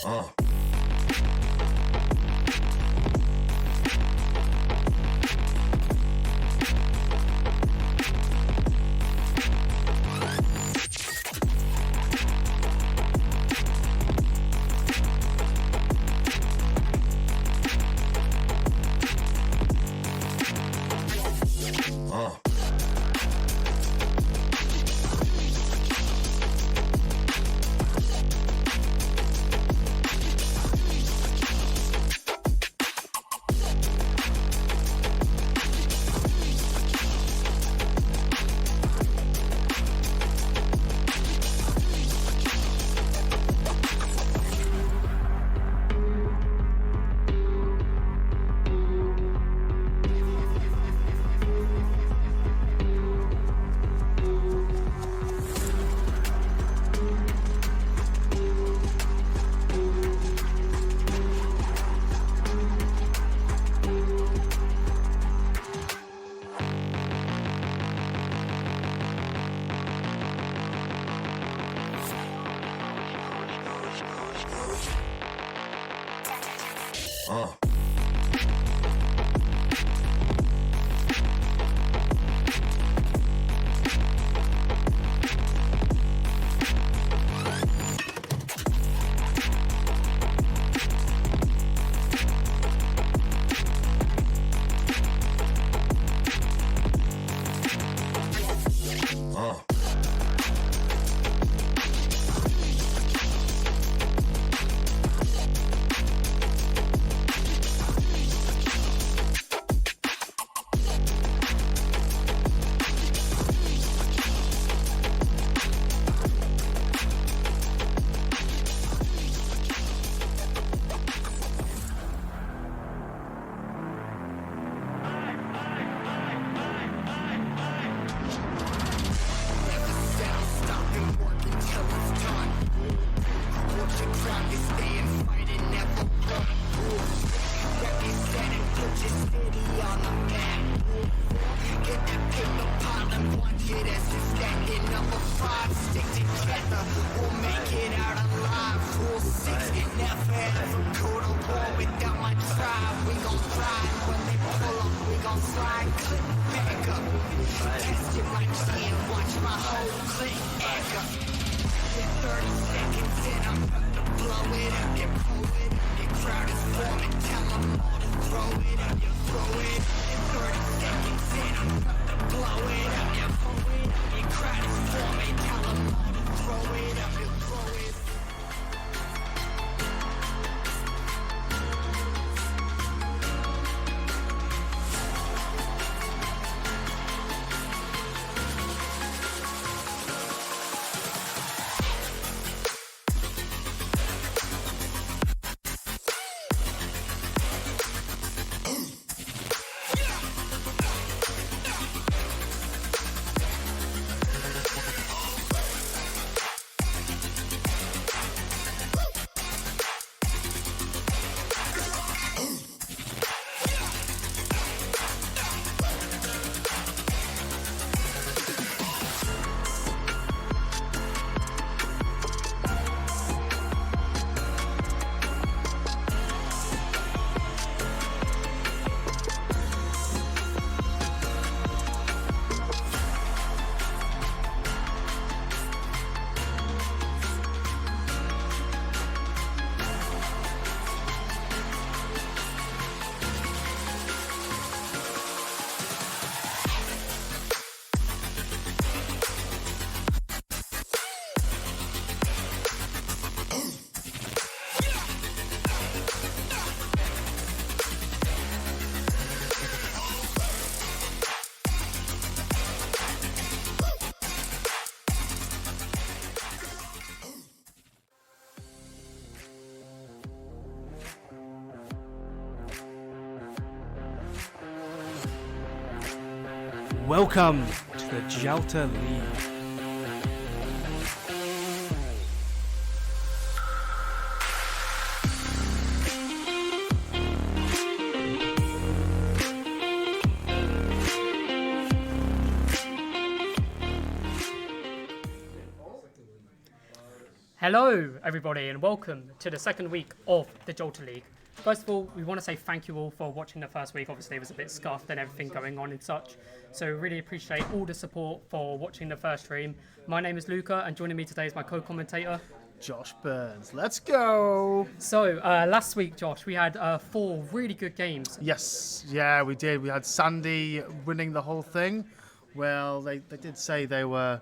Uh. Welcome to the Jalta League. Hello, everybody, and welcome to the second week of the Jalta League. First of all, we want to say thank you all for watching the first week. Obviously, it was a bit scuffed and everything going on and such. So, really appreciate all the support for watching the first stream. My name is Luca, and joining me today is my co-commentator, Josh Burns. Let's go. So, last week, Josh, we had 4 really good games. Yes, yeah, we did. We had Sandy winning the whole thing. Well, they did say they were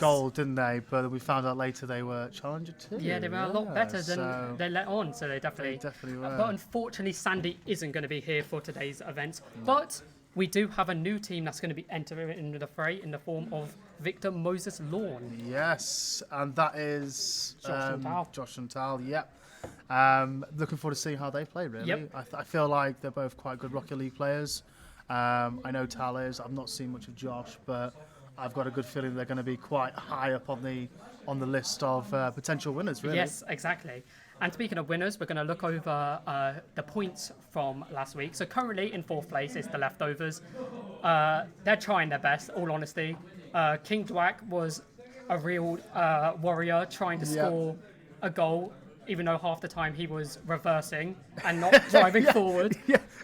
gold, didn't they? But we found out later they were Challenger 2. Yeah, they were a lot better than they let on, so they definitely were. But unfortunately, Sandy isn't going to be here for today's events. But we do have a new team that's going to be entering into the fray in the form of Victor Moses Lawn. Yes, and that is Josh and Tal, yep. Looking forward to seeing how they play, really. Yep. I feel like they're both quite good Rocket League players. I know Tal is. I've not seen much of Josh, but I've got a good feeling they're going to be quite high up on the list of potential winners, really. Yes, exactly. And speaking of winners, we're going to look over the points from last week. So currently in 4th place is the Leftovers. They're trying their best, all honesty. King Dwack was a real warrior trying to score a goal, even though half the time he was reversing and not driving forward.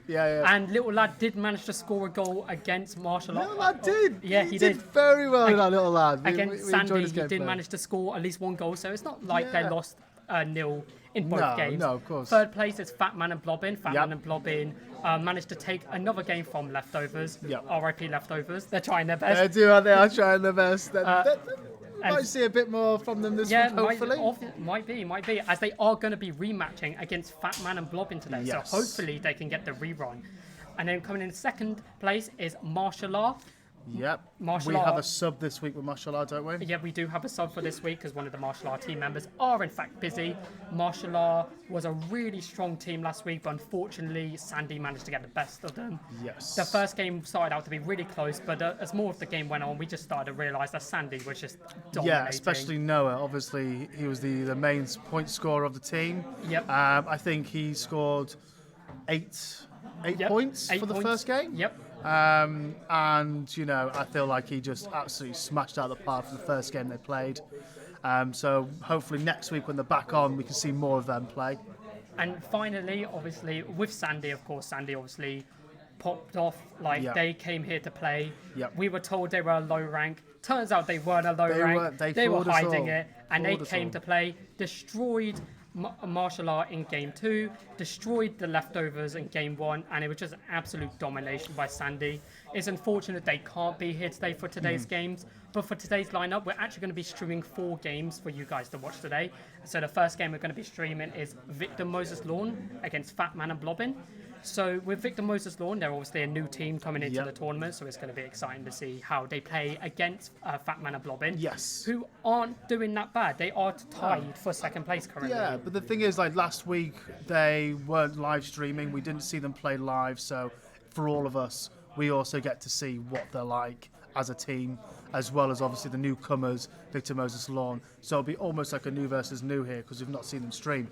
Yeah. And Little Lad did manage to score a goal against Martial Art. Little Lad did. Yeah, he did very well, that Little Lad. Against Sandy, he did manage to score at least 1 goal, so it's not like they lost nil in both games. No, of course. 3rd place is Fat Man and Blobbin. Fat Man and Blobbin managed to take another game from Leftovers. RIP Leftovers. They're trying their best. They are trying their best. Might see a bit more from them this week, hopefully. Might be, as they are going to be rematching against Fat Man and Blobbin today. Yes. So hopefully they can get the rerun. And then coming in 2nd place is Martial Art. Yep. We have a sub this week with Martial Art, don't we? Yeah, we do have a sub for this week because one of the Martial Art team members are in fact busy. Martial Art was a really strong team last week, but unfortunately Sandy managed to get the best of them. Yes. The first game started out to be really close, but as more of the game went on, we just started to realise that Sandy was just dominating. Yeah, especially Noah. Obviously, he was the main point scorer of the team. Yep. I think he scored 8 points for the first game. Yep. And, I feel like he just absolutely smashed out the park for the first game they played. So hopefully next week when they're back on, we can see more of them play. And finally, obviously, with Sandy, of course, Sandy obviously popped off. They came here to play. Yep. We were told they were a low rank. Turns out they weren't a low rank. They were hiding it. And they came to play, destroyed Martial Art in game 2, destroyed the Leftovers in game 1, and it was just an absolute domination by Sandy. It's unfortunate they can't be here today for today's games, but for today's lineup, we're actually going to be streaming 4 games for you guys to watch today. So the first game we're going to be streaming is Victor Moses Lawn against Fat Man and Blobbin. So with Victor Moses Lawn, they're obviously a new team coming into the tournament, so it's going to be exciting to see how they play against Fat Man and Blobbin. Yes. Who aren't doing that bad. They are tied for 2nd place currently. Yeah, but the thing is, last week, they weren't live streaming. We didn't see them play live, so for all of us, we also get to see what they're like as a team, as well as obviously the newcomers, Victor Moses Lawn. So it'll be almost like a new versus new here because we've not seen them stream,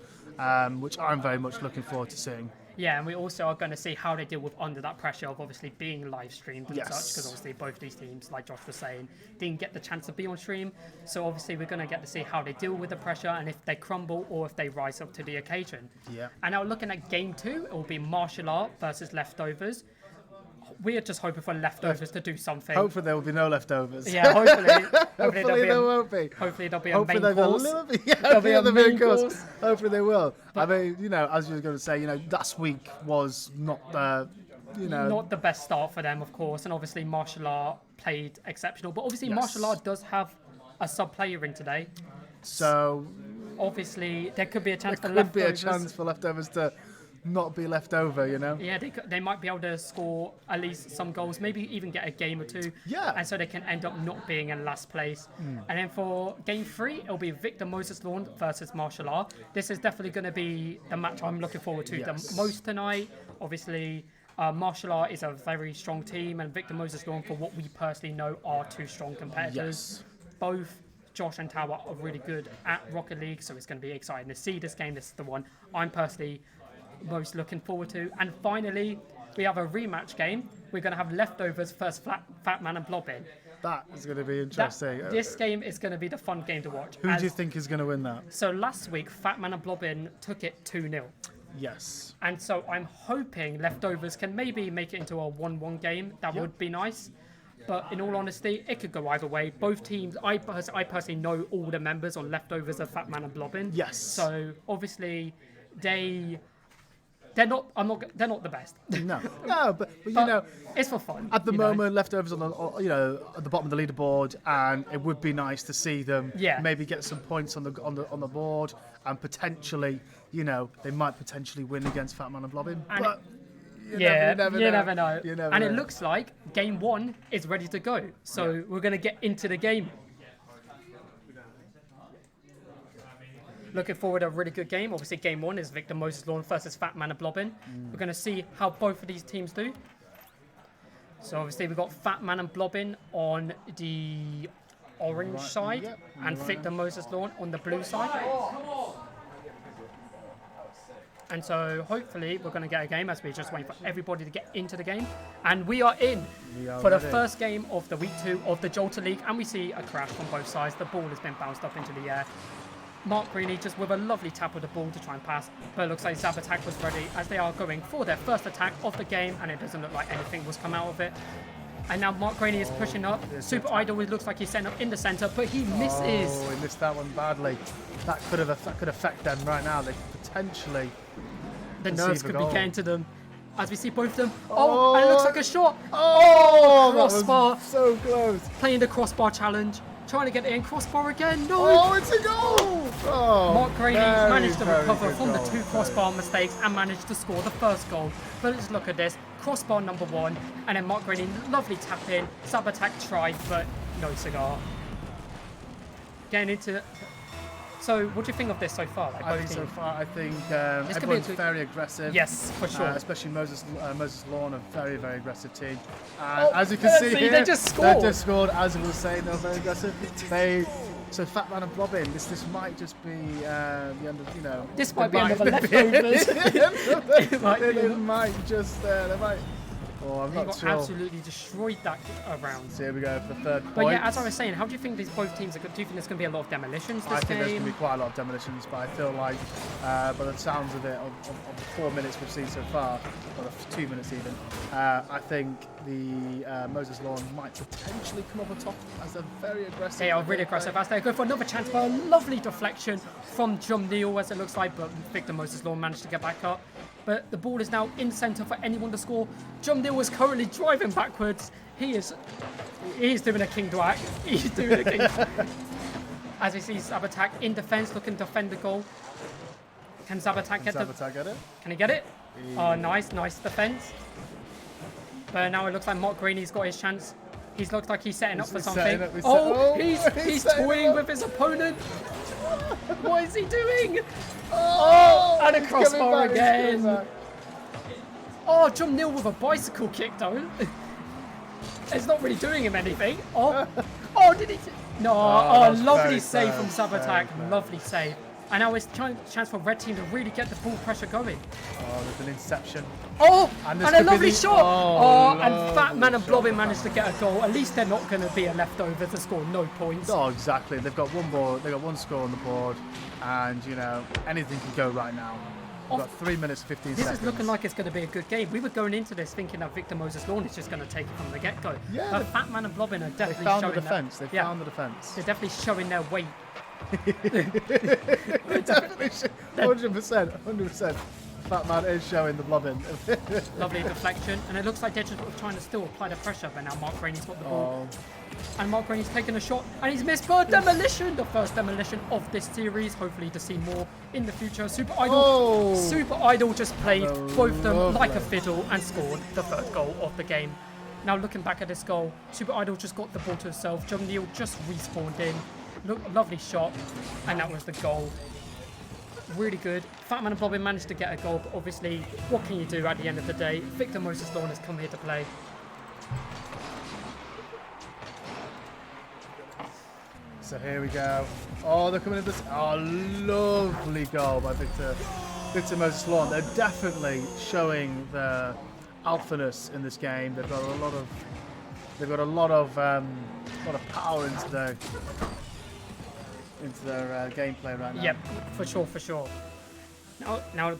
which I'm very much looking forward to seeing. Yeah, and we also are going to see how they deal with under that pressure of obviously being live streamed and such, because obviously both these teams, like Josh was saying, didn't get the chance to be on stream. So obviously we're going to get to see how they deal with the pressure and if they crumble or if they rise up to the occasion. Yeah. And now looking at game 2, it will be Martial Art versus Leftovers. We are just hoping for Leftovers to do something. Hopefully there will be no Leftovers. Yeah, hopefully there won't be. Hopefully there'll be a main course. There'll be a main course. Hopefully they will. But, I mean, as you were going to say, last week was not not the best start for them, of course, and obviously Martial Art played exceptional. But obviously Martial Art does have a sub player in today. So obviously there could be a chance for Leftovers. Leftovers. There could be a chance for Leftovers to not be left over, Yeah, they might be able to score at least some goals, maybe even get a game or 2. Yeah. And so they can end up not being in last place. And then for game 3, it'll be Victor Moses Lawn versus Martial Art. This is definitely going to be the match I'm looking forward to the most tonight. Obviously, Martial Art is a very strong team, and Victor Moses Lawn, for what we personally know, are 2 strong competitors. Both Josh and Tawa are really good at Rocket League, so it's going to be exciting to see this game. This is the one I'm personally most looking forward to. And finally, we have a rematch game. We're going to have Leftovers versus Fat Man and Blobbin. That is going to be interesting. This game is going to be the fun game to watch. Who do you think is going to win that? So last week, Fatman and Blobbin took it 2-0. Yes. And so I'm hoping Leftovers can maybe make it into a 1-1 game. That would be nice. But in all honesty, it could go either way. Both teams, I personally know all the members on Leftovers of Fatman and Blobbin. Yes. So obviously, they're not the best. No, but you know, it's for fun. At the moment, Leftovers on the at the bottom of the leaderboard, and it would be nice to see them maybe get some points on the board, and potentially, they might potentially win against Fatman and Blobbin. But you never know. And it looks like game 1 is ready to go. So we're going to get into the game. Looking forward to a really good game. Obviously, game 1 is Victor Moses Lawn versus Fatman and Blobbin. We're going to see how both of these teams do. So obviously, we've got Fatman and Blobbin on the orange side and Victor Moses Lawn on the blue side. And so hopefully we're going to get a game as we're just waiting for everybody to get into the game. And we are in for the first game of the week 2 of the Jalta League. And we see a crash on both sides. The ball has been bounced up into the air. Mark Greeny just with a lovely tap of the ball to try and pass. But it looks like Zab attack was ready as they are going for their first attack of the game. And it doesn't look like anything was come out of it. And now Mark Greeny is pushing up. Super Idol looks like he's setting up in the centre, but he misses. Oh, he missed that one badly. That could affect them right now. They could potentially... The nerves could be getting to them as we see both of them. Oh, and it looks like a shot. Oh, crossbar. That was so close. Playing the crossbar challenge. Trying to get it in. Crossbar again. No. Oh, it's a goal. Oh, Mark Greeny managed to recover from the 2 goal. crossbar mistakes and managed to score the first goal. But let's look at this. Crossbar number 1. And then Mark Greeny, lovely tap in. Sub attack tried, but no cigar. Getting into... So, what do you think of this so far? I think everyone's very aggressive. Yes, for sure. Especially Moses Lawn, a very, very aggressive team. And as you can see here, they just scored. As I was saying, they were very aggressive. So Fatman and Blobbin, this might just be the end of, This might be another Leftovers. They might. Oh, I'm not sure. Absolutely destroyed that round. So here we go for the third point. But yeah, as I was saying, how do you think both teams are good? Do you think there's going to be a lot of demolitions this game? I think there's going to be quite a lot of demolitions, but I feel like, by the sounds of it, of the 4 minutes we've seen so far, or the 2 minutes even, I think the Moses Lawn might potentially come up on top as they're very aggressive. They are really aggressive as they go for another chance for a lovely deflection from Jum Neal, as it looks like, but Victor Moses Lawn managed to get back up. But the ball is now in centre for anyone to score. Jum Neal is currently driving backwards. He is doing a king dwack. He's doing a king. As we see Zabatak in defence, looking to defend the goal. Can Zabatak get it? Can he get it? Oh, nice defence. But now it looks like Mark Greeny's got his chance. He looks like he's setting up for something. He's toying with his opponent. What is he doing? And a crossbar again. Oh, Jum Neal with a bicycle kick though. It's not really doing him anything. Did he? No. Lovely save from Sabatak. Lovely save. And now it's a chance for red team to really get the ball pressure going. Oh, there's an inception. And a lovely shot. And Fatman and Blobbin managed to get a goal. At least they're not going to be a leftover to score no points. Oh, exactly. They've got one ball. They've got one score on the board, and anything can go right now. We've got 3 minutes 15 seconds. This is looking like it's going to be a good game. We were going into this thinking that Victor Moses Lawn is just going to take it from the get-go. Yeah, but Fatman and Blobbin are definitely they found showing the defence. They found the defence. They're definitely showing their weight. 100%. Fatman is showing the Blobbin. Lovely deflection, and it looks like they're just trying to still apply the pressure, but now Mark Rainey's got the ball. And Mark Rainey's taking a shot, and he's missed for demolition, the first demolition of this series. Hopefully to see more in the future. Super Idol just played both of them like a fiddle and scored the third goal of the game. Now looking back at this goal, Super Idol just got the ball to himself. Jum Neal just respawned in. Lovely shot, and that was the goal. Really good. Fatman and Blobbin managed to get a goal, but obviously, what can you do at the end of the day? Victor Moses Lawn has come here to play. So here we go. Oh, they're coming in this. Oh, lovely goal by Victor Moses Lawn. They're definitely showing their alphaness in this game. They've got a lot of A lot of power into their gameplay right now. Yep, for sure, for sure. Now,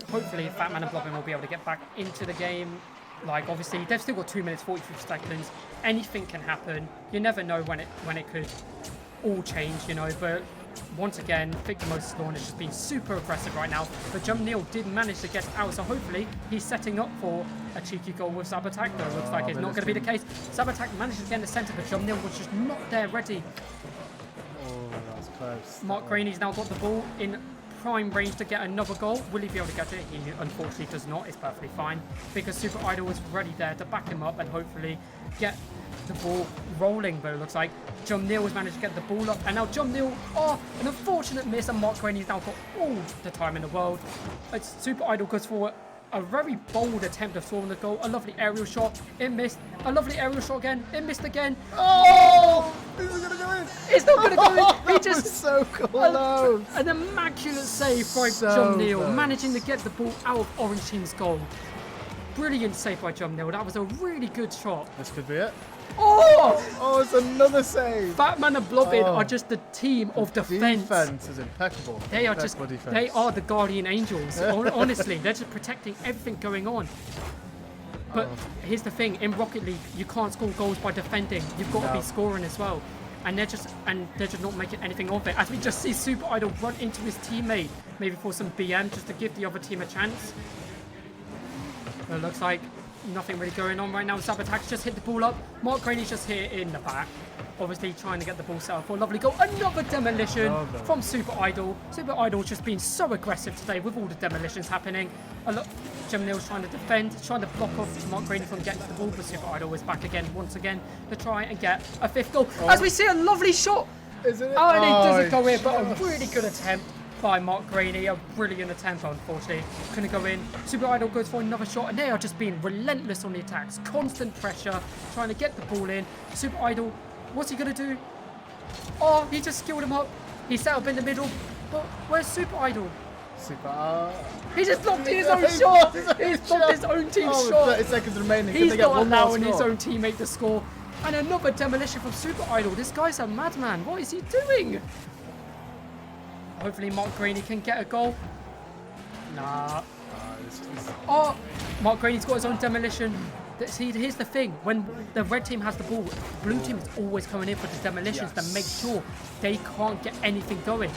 hopefully, Fatman and Blobbin will be able to get back into the game. Like, obviously, they've still got 2 minutes 43 seconds. Anything can happen. You never know when it could all change, you know. But once again, Victor Moses Lawn has just been super aggressive right now. But Jum Neil did manage to get out, so hopefully he's setting up for a cheeky goal with Sabatak. Though looks like it's not going to be the case. Sabatak managed to get in the centre, but Jum Neil was just not there ready. Oh, that was close. Mark Graney's now got the ball in prime range to get another goal. Will he be able to get it? He unfortunately does not. It's perfectly fine because Super Idol is ready there to back him up and hopefully get the ball rolling. But it looks like Jum Neil has managed to get the ball up, and now Jum Neil, an unfortunate miss, and Mark Graney's now got all the time in the world. It's Super Idol goes for a very bold attempt of scoring the goal. A lovely aerial shot. It missed. A lovely aerial shot again. It missed again. Oh! Is it going to go in? It's not going to go in. He just so close. An immaculate save by So Jum Neil, close. managing to get the ball out of Orange Team's goal. Brilliant save by Jum Neil. That was a really good shot. This could be it. Oh! Oh, it's another save. Fatman and Blobbin are just the team of defense. Defense is impeccable. They are just, Impeccable defense. they are the guardian angels. Honestly, they're just protecting everything going on. But here's the thing: in Rocket League, you can't score goals by defending. You've got to be scoring as well. And they're just not making anything of it. As we just see Super Idol run into his teammate, maybe for some BM, just to give the other team a chance. It looks like nothing really going on right now. Sabatak's just hit the ball up. Mark Graney's just here in the back. Obviously trying to get the ball set up for a lovely goal. Another demolition from Super Idol. Super Idol's just been so aggressive today with all the demolitions happening. Jum Neil's trying to defend, trying to block off Mark Graney from getting to the ball, but Super Idol is back again, once again, to try and get a 5th goal. As we see a lovely shot. Isn't it? Oh, and it doesn't go in, but a really good attempt by Mark Graney. A brilliant attempt, unfortunately. Couldn't go in. Super Idol goes for another shot, and they are just being relentless on the attacks. Constant pressure, trying to get the ball in. Super Idol, what's he going to do? Oh, he just skilled him up. He set up in the middle, but where's Super Idol? He just blocked his own shot. He's blocked his own team's shot. 30 seconds remaining. He's not allowing his own teammate to score. And another demolition from Super Idol. This guy's a madman. What is he doing? Hopefully Mark Graney can get a goal. Nah. Oh, Mark Graney's got his own demolition. See, here's the thing. When the red team has the ball, blue team is always coming in for the demolitions to make sure they can't get anything going.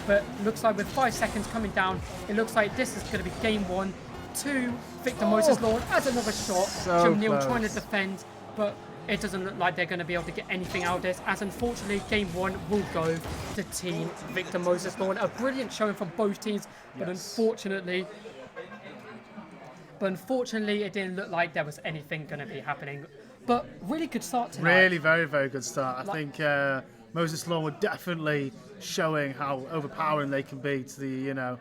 But looks like with 5 seconds coming down, it looks like this is going to be game 1. 2, Victor Moses Lawn has another shot. Jum Neil trying to defend, but it doesn't look like they're going to be able to get anything out of this, as unfortunately game 1 will go to team Victor Moses Lawn. A brilliant showing from both teams, but unfortunately it didn't look like there was anything going to be happening. But really good start tonight. Really, very, very good start. I think Moses Lawn were definitely showing how overpowering they can be to the,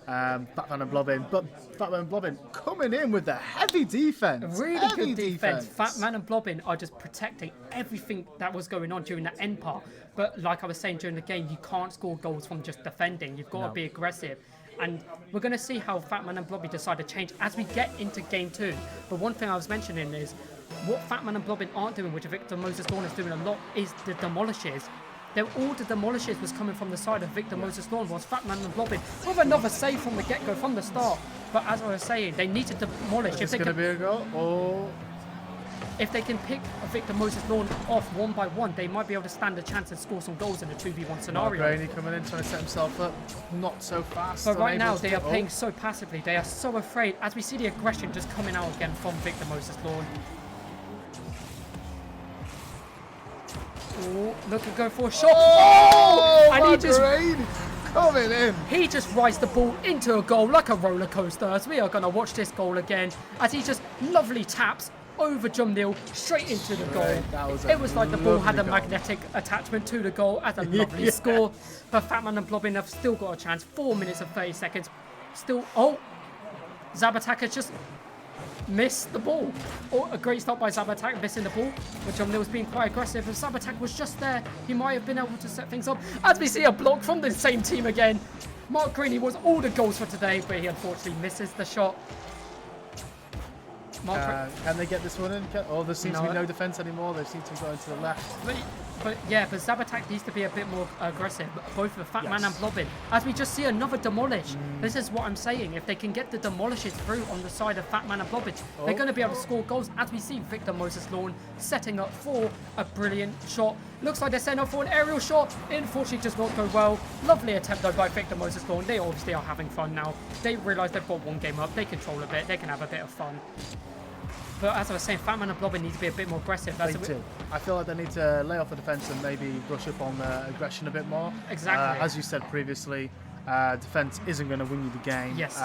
Fatman and Blobbin. But Fatman and Blobbin coming in with the heavy defense. Really good defense. Fatman and Blobbin are just protecting everything that was going on during that end part. But like I was saying during the game, you can't score goals from just defending. You've got to be aggressive. And we're going to see how Fatman and Blobbin decide to change as we get into game 2. But one thing I was mentioning is what Fatman and Blobbin aren't doing, which Victor Moses Lawn is doing a lot, is the demolishes. All the demolishes was coming from the side of Victor Moses Lawn, was Fatman and Blobbin with another save from the get-go, from the start. But as I was saying, they need to demolish. Is it going to be a goal? Oh. If they can pick Victor Moses Lawn off one by one, they might be able to stand a chance and score some goals in a 2v1 scenario. Graney coming in, trying to set himself up. Not so fast. But right now, they are playing so passively. They are so afraid, as we see the aggression just coming out again from Victor Moses Lawn. Oh, look at go for a shot. Oh, and he just coming in. He just rides the ball into a goal like a roller coaster. As we are going to watch this goal again, as he just lovely taps over Jum Neil straight into the goal. It was like the ball had a magnetic attachment to the goal as a lovely score. But Fatman and Blobbin have still got a chance. 4 minutes and 30 seconds. Still, Zabatak has just missed the ball. Oh, a great stop by Zabatak, missing the ball. But Jum Neil's being quite aggressive. If Zabatak was just there, he might have been able to set things up. As we see a block from the same team again. Mark Graney was all the goals for today, but he unfortunately misses the shot. Can they get this one in? There seems to be no defence anymore. They seem to be going to the left. But Zabatak needs to be a bit more aggressive, both with Fat Man and Yes. Blobbin. As we just see another demolish. This is what I'm saying. If they can get the demolishes through on the side of Fat Man and Blobbin, they're going to be able to score goals. As we see Victor Moses Lawn setting up for a brilliant shot. Looks like they're setting up for an aerial shot. Unfortunately, does not go well. Lovely attempt though by Victor Moses Lawn. They obviously are having fun now. They realise they've got one game up. They control a bit. They can have a bit of fun. But as I was saying, Fat Man and Blobbin need to be a bit more aggressive. They do. I feel like they need to lay off the defence and maybe brush up on the aggression a bit more. Exactly. As you said previously, defence isn't going to win you the game. Yes.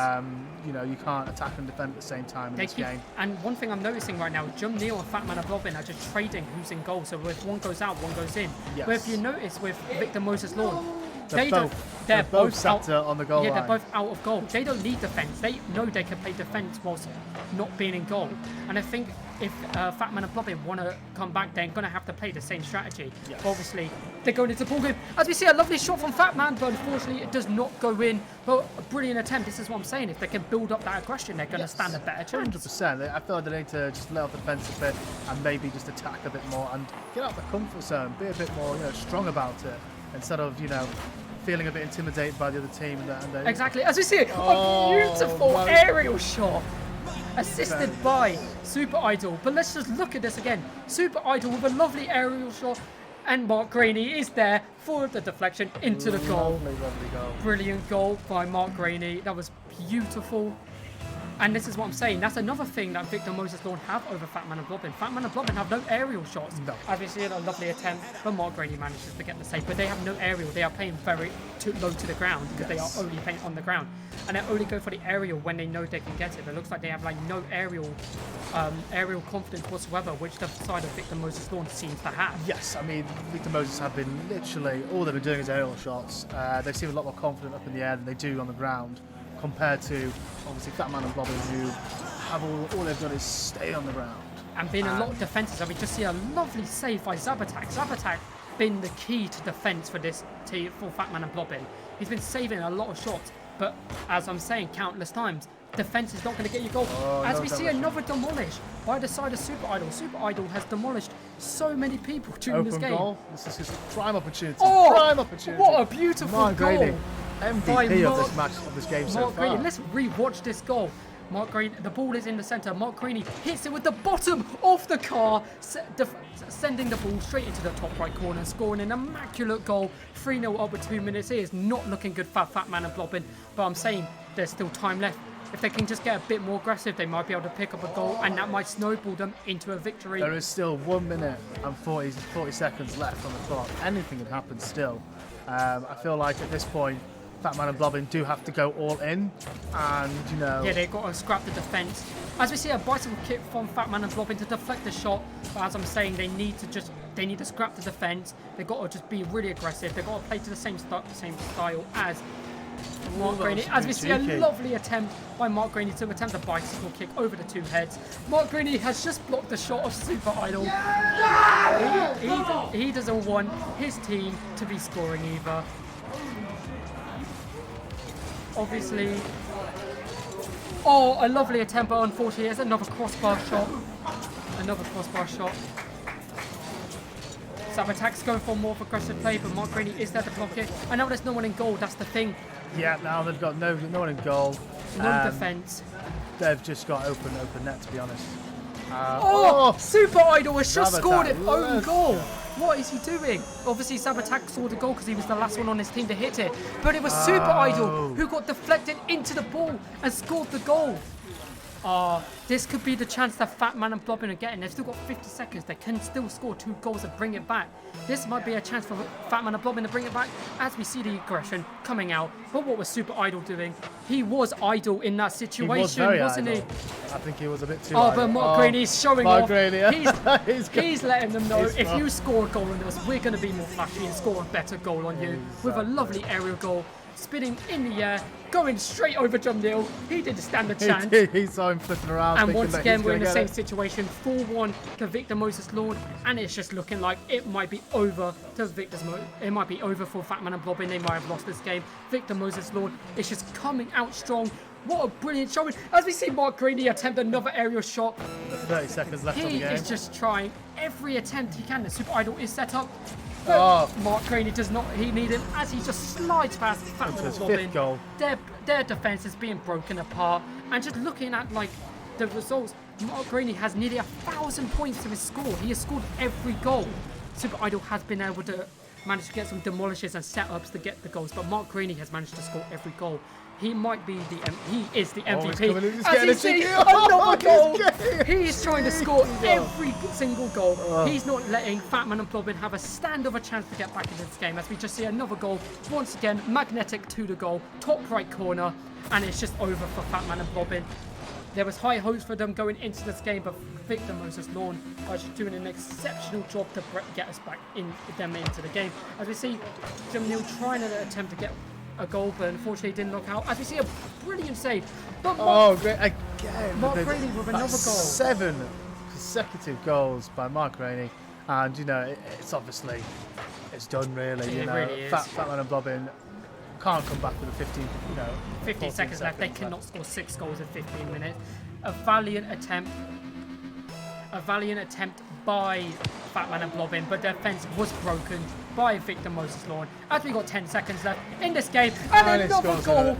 You know, you can't attack and defend at the same time in this game. And one thing I'm noticing right now, Jum Neal and Fat Man and Blobbin are just trading who's in goal. So if one goes out, one goes in. Yes. But if you notice with Victor Moses Lawn, they're both sat on the goal line. They're both out of goal. They don't need defence. They know they can play defence whilst not being in goal. And I think if Fat Man and Blobbin want to come back, they're going to have to play the same strategy. Yes. But obviously, they're going into the ball game. As we see a lovely shot from Fat Man, but unfortunately, it does not go in. But a brilliant attempt. This is what I'm saying. If they can build up that aggression, they're going to stand a better chance. 100%. I feel like they need to just lay off the defence a bit and maybe just attack a bit more and get out of the comfort zone. Be a bit more, strong about it instead of, feeling a bit intimidated by the other team. Exactly. As we see, a beautiful aerial shot. Assisted by Super Idol. But let's just look at this again. Super Idol with a lovely aerial shot. And Mark Graney is there for the deflection into the goal. Lovely goal. Brilliant goal by Mark Graney. That was beautiful. And this is what I'm saying. That's another thing that Victor Moses Lawn have over Fat Man and Blobbin. Fat Man and Blobbin have no aerial shots. No. As we see a lovely attempt, but Mark Graney manages to get the save. But they have no aerial. They are playing very low to the ground because they are only playing on the ground. And they only go for the aerial when they know they can get it. It looks like they have no aerial confidence whatsoever, which the side of Victor Moses Lawn seems to have. Yes, I mean, Victor Moses have been literally, all they've been doing is aerial shots. They seem a lot more confident up in the air than they do on the ground, compared to, obviously, Fat Man and Blobbin, who have all they've done is stay on the ground. And been a lot of defences. And we just see a lovely save by Zabatak. Zabatak been the key to defence for this team, for Fat Man and Blobbin. He's been saving a lot of shots, but as I'm saying countless times, defence is not going to get you goal. As we see another demolish by the side of Super Idol. Super Idol has demolished so many people during this game. Goal. This is his prime opportunity. Oh, prime opportunity. What a beautiful Mark goal. Grady, MVP of this match, of this game so Mark far. Grady, let's re-watch this goal. Mark Grady, the ball is in the centre. Mark Grady hits it with the bottom of the car, sending the ball straight into the top right corner, scoring an immaculate goal. 3-0 up with 2 minutes. It is not looking good for Fat Man and Blobbin, but I'm saying there's still time left. If they can just get a bit more aggressive, they might be able to pick up a goal, and that might snowball them into a victory. There is still 1 minute and 40 seconds left on the clock. Anything can happen still. I feel like at this point, Fat Man and Blobbin do have to go all in, and Yeah, they've got to scrap the defence. As we see a bicycle kick from Fat Man and Blobbin to deflect the shot, but as I'm saying, they need to scrap the defence. They've got to just be really aggressive. They've got to play to the same style as Mark Graney. As we see a lovely attempt by Mark Graney to attempt a bicycle kick over the two heads. Mark Graney has just blocked the shot of Super Idol. He doesn't want his team to be scoring either. Obviously. Oh, a lovely attempt, but unfortunately, it's another crossbar shot. Zabatak's going for more aggressive play, but Mark Graney is there to block it. And now there's no one in goal, that's the thing. Yeah, now they've got no one in goal. No defence. They've just got open net, to be honest. Super Idol has just Zabatak, scored an own goal. What is he doing? Obviously, Zabatak scored a goal because he was the last one on his team to hit it. But it was Super Idol who got deflected into the ball and scored the goal. This could be the chance that Fat Man and Blobbin are getting. They've still got 50 seconds. They can still score 2 goals and bring it back. This might be a chance for Fat Man and Blobbin to bring it back as we see the aggression coming out. But what was Super Idol doing? He was idle in that situation, wasn't he? I think he was a bit too idle. But Mark Graney's showing off. He's letting them know, if you score a goal on us, we're going to be more flashy and score a better goal on you. With a lovely aerial goal. Spinning in the air, going straight over John Neal. He didn't stand a chance. He saw him flipping around. And once again, we're in the same situation. 4-1 to Victor Moses Lawn, and it's just looking like it might be over to it might be over for Fat Man and Blobbin. They might have lost this game. Victor Moses Lawn is just coming out strong. What a brilliant showing. As we see Mark Graney attempt another aerial shot. 30 seconds left on the game. He is just trying every attempt he can. The Super Idol is set up. Oh. Mark Graney does not. He need him as he just slides past Fat Man his and Robin. fifth goal. Their defense is being broken apart, and just looking at like the results, Mark Graney has nearly 1,000 points to his score. He has scored every goal. Super Idol has been able to manage to get some demolishes and setups to get the goals, but Mark Graney has managed to score every goal. He might be he is the MVP. As you see, another goal. He is trying to score every single goal. He's not letting Fatman and Blobbin have a stand of a chance to get back into this game. As we just see another goal, once again, magnetic to the goal, top right corner, and it's just over for Fatman and Blobbin. There was high hopes for them going into this game, but Victor Moses Lawn are just doing an exceptional job to get us back into the game. As we see Jamil trying to attempt to get a goal, but unfortunately didn't look out. As we see a brilliant save. But great again! Mark Graney with another goal. 7 consecutive goals by Mark Graney, and you know it's obviously done really. It You know, really is. Fatman and Blobbin can't come back with a 15 seconds left. They cannot score 6 goals in 15 minutes. A valiant attempt by Fatman and Blobbin, but defense was broken by Victor Moses Lawn. As we got 10 seconds left in this game, and another goal.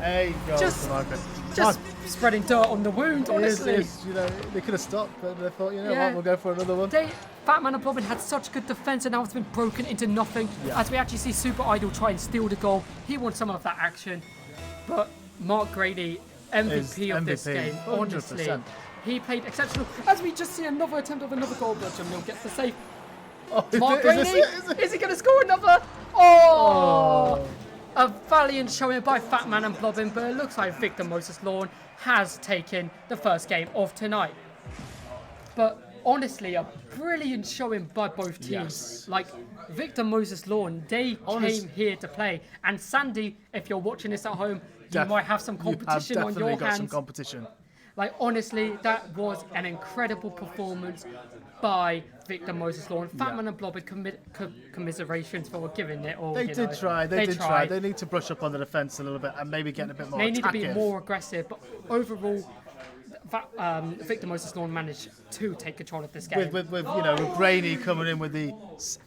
Just spreading dirt on the wound, honestly. You know, they could have stopped, but they thought, you know what, we'll go for another one. Fatman and Blobbin had such good defense, and now it's been broken into nothing. Yeah. As we actually see Super Idol try and steal the goal. He wants some of that action, but Mark Grady, MVP of this game, 100%. honestly. He played exceptional. As we just see another attempt of another goal, but Jamil gets the save. Mark Grady, is he going to score another? Oh! A valiant showing by Fatman and Blobbin, but it looks like Victor Moses Lawn has taken the first game of tonight. But honestly, a brilliant showing by both teams. Yes. Like Victor Moses Lawn, they came here to play. And Sandy, if you're watching this at home, you might have some competition on your hands. Some competition. Like honestly, that was an incredible performance by Victor Moses Lawn. Fatman and Blobbin commiserations for giving it all. They did try. They did try. They need to brush up on the defence a little bit and maybe get a bit more They need to attacking. be more aggressive, but overall, Victor Moses Lawn managed to take control of this game. With Graney coming in with the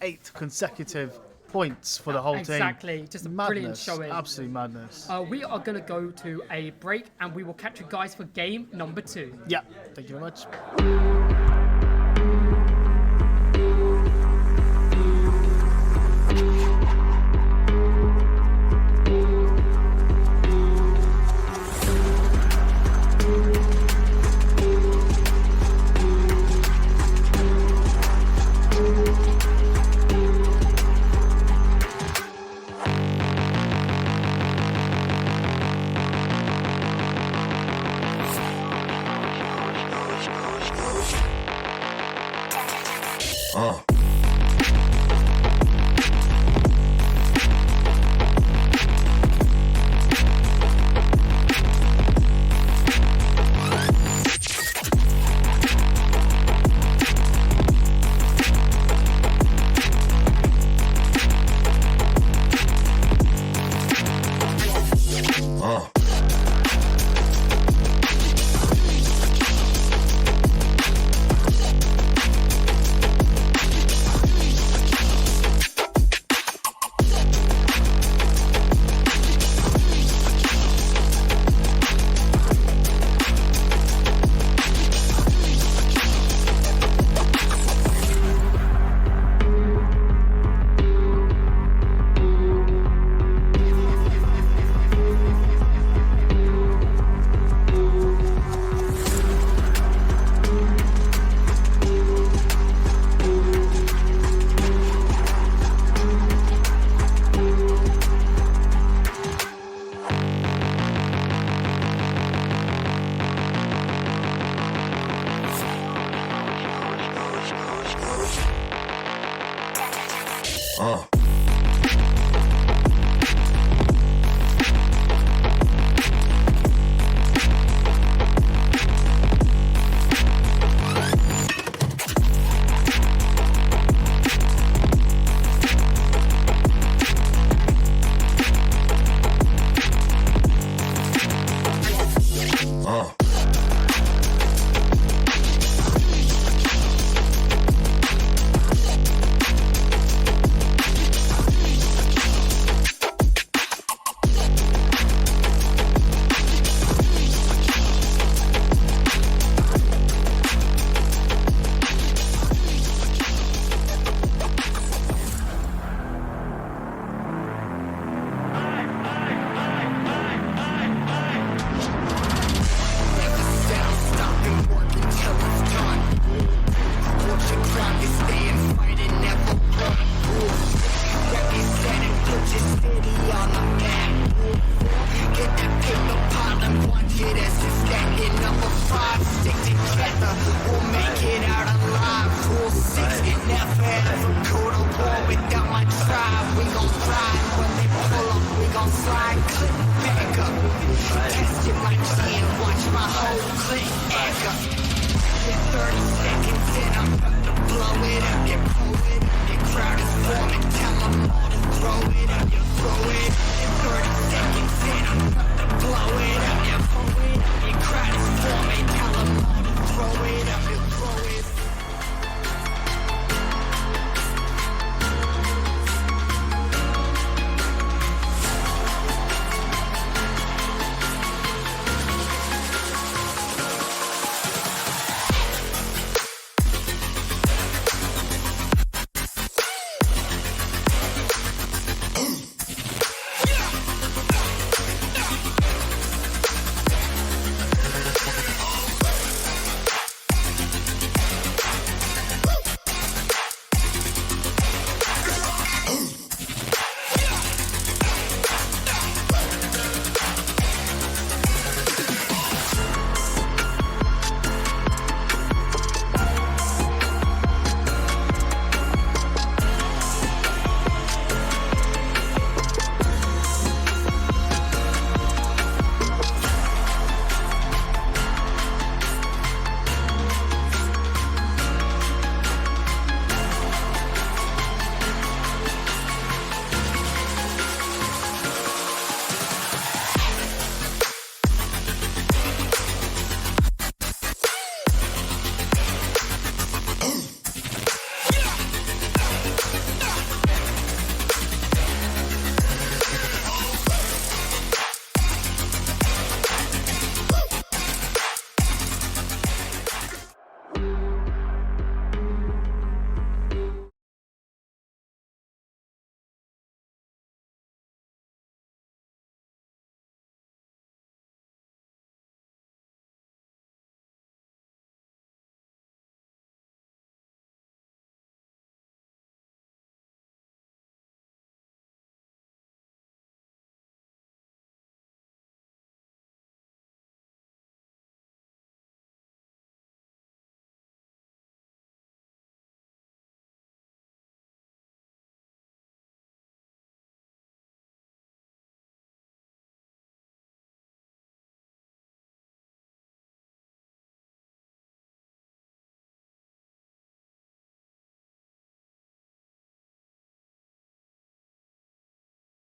8 consecutive points for the whole team. Exactly, just a brilliant showing. Absolute madness. We are going to go to a break, and we will catch you guys for game number 2. Yeah, thank you very much.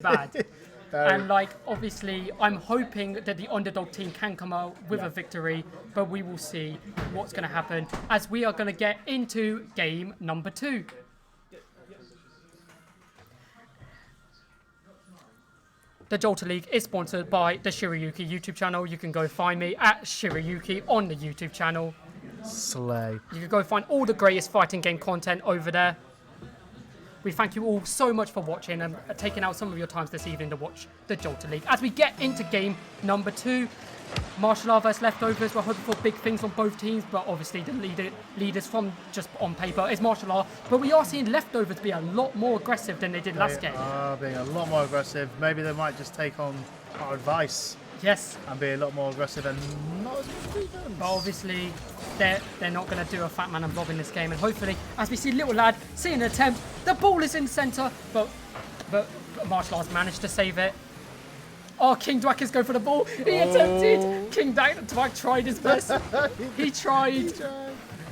bad. And like, obviously, I'm hoping that the underdog team can come out with a victory, but we will see what's going to happen as we are going to get into game number 2. The Jalta League is sponsored by the Shirayuki YouTube channel. You can go find me at Shirayuki on the YouTube channel. Slay. You can go find all the greatest fighting game content over there. We thank you all so much for watching and taking out some of your times this evening to watch the Jalta League. As we get into game number 2, Martial Art vs Leftovers, we're hoping for big things on both teams, but obviously the leaders from just on paper is Martial Art. But we are seeing Leftovers be a lot more aggressive than they did last game. They are being a lot more aggressive. Maybe they might just take on our advice. Yes. And be a lot more aggressive and not as much defense. But obviously, they're not going to do a fat man and blob in this game. And hopefully, as we see Little Lad seeing an attempt, the ball is in centre, but Martial Arts managed to save it. Oh, King Dwack is going for the ball. He attempted. King Dwack tried his best. He tried.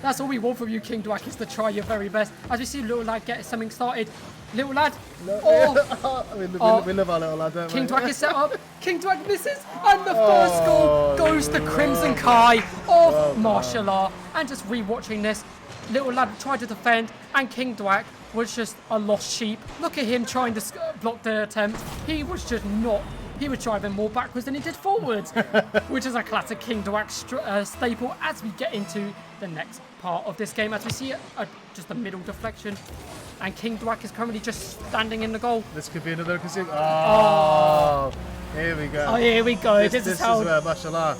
That's all we want from you, King Dwack, is to try your very best. As we see Little Lad get something started. Little Lad. We love our Little Lad, don't we? King Dwack is set up. King Dwack misses. And the first goal goes to Crimson Kai of Martial Art. And just re-watching this, Little Lad tried to defend, and King Dwack was just a lost sheep. Look at him trying to block the attempt. He was just not. He was driving more backwards than he did forwards, which is a classic King Dwack staple as we get into the next part of this game. As we see just a middle deflection, and King Dwack is currently just standing in the goal. This could be another casino. Oh, here we go. Oh, here we go. This is where Martial Art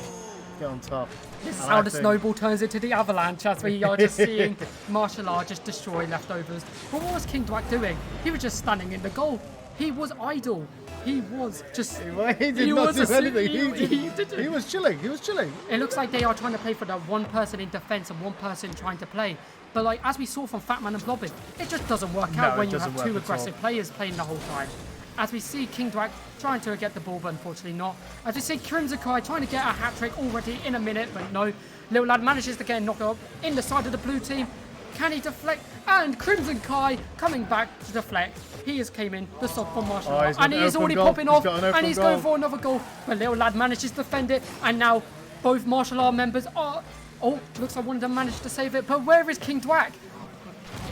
get on top. This is how the snowball turns into the avalanche, as we are just seeing Martial Art just destroy Leftovers. But what was King Dwack doing? He was just standing in the goal. He was idle. He was just. He did not do anything. He was chilling. He was chilling. It looks like they are trying to play for the one person in defence and one person trying to play. But like as we saw from Fatman and Blobbin, it just doesn't work out when you have two aggressive players playing the whole time. As we see King Dwack trying to get the ball, but unfortunately not. As we see Crimson Kai trying to get a hat-trick already in a minute, but no. Little Lad manages to get a knockout in the side of the blue team. Can he deflect? And Crimson Kai coming back to deflect. He has came in, the sub from Martial Art, and he is already popping off, and he's going for another goal. But Little Lad manages to defend it, and now both Martial Art members are... Oh, looks like one of them managed to save it, but where is King Dwack?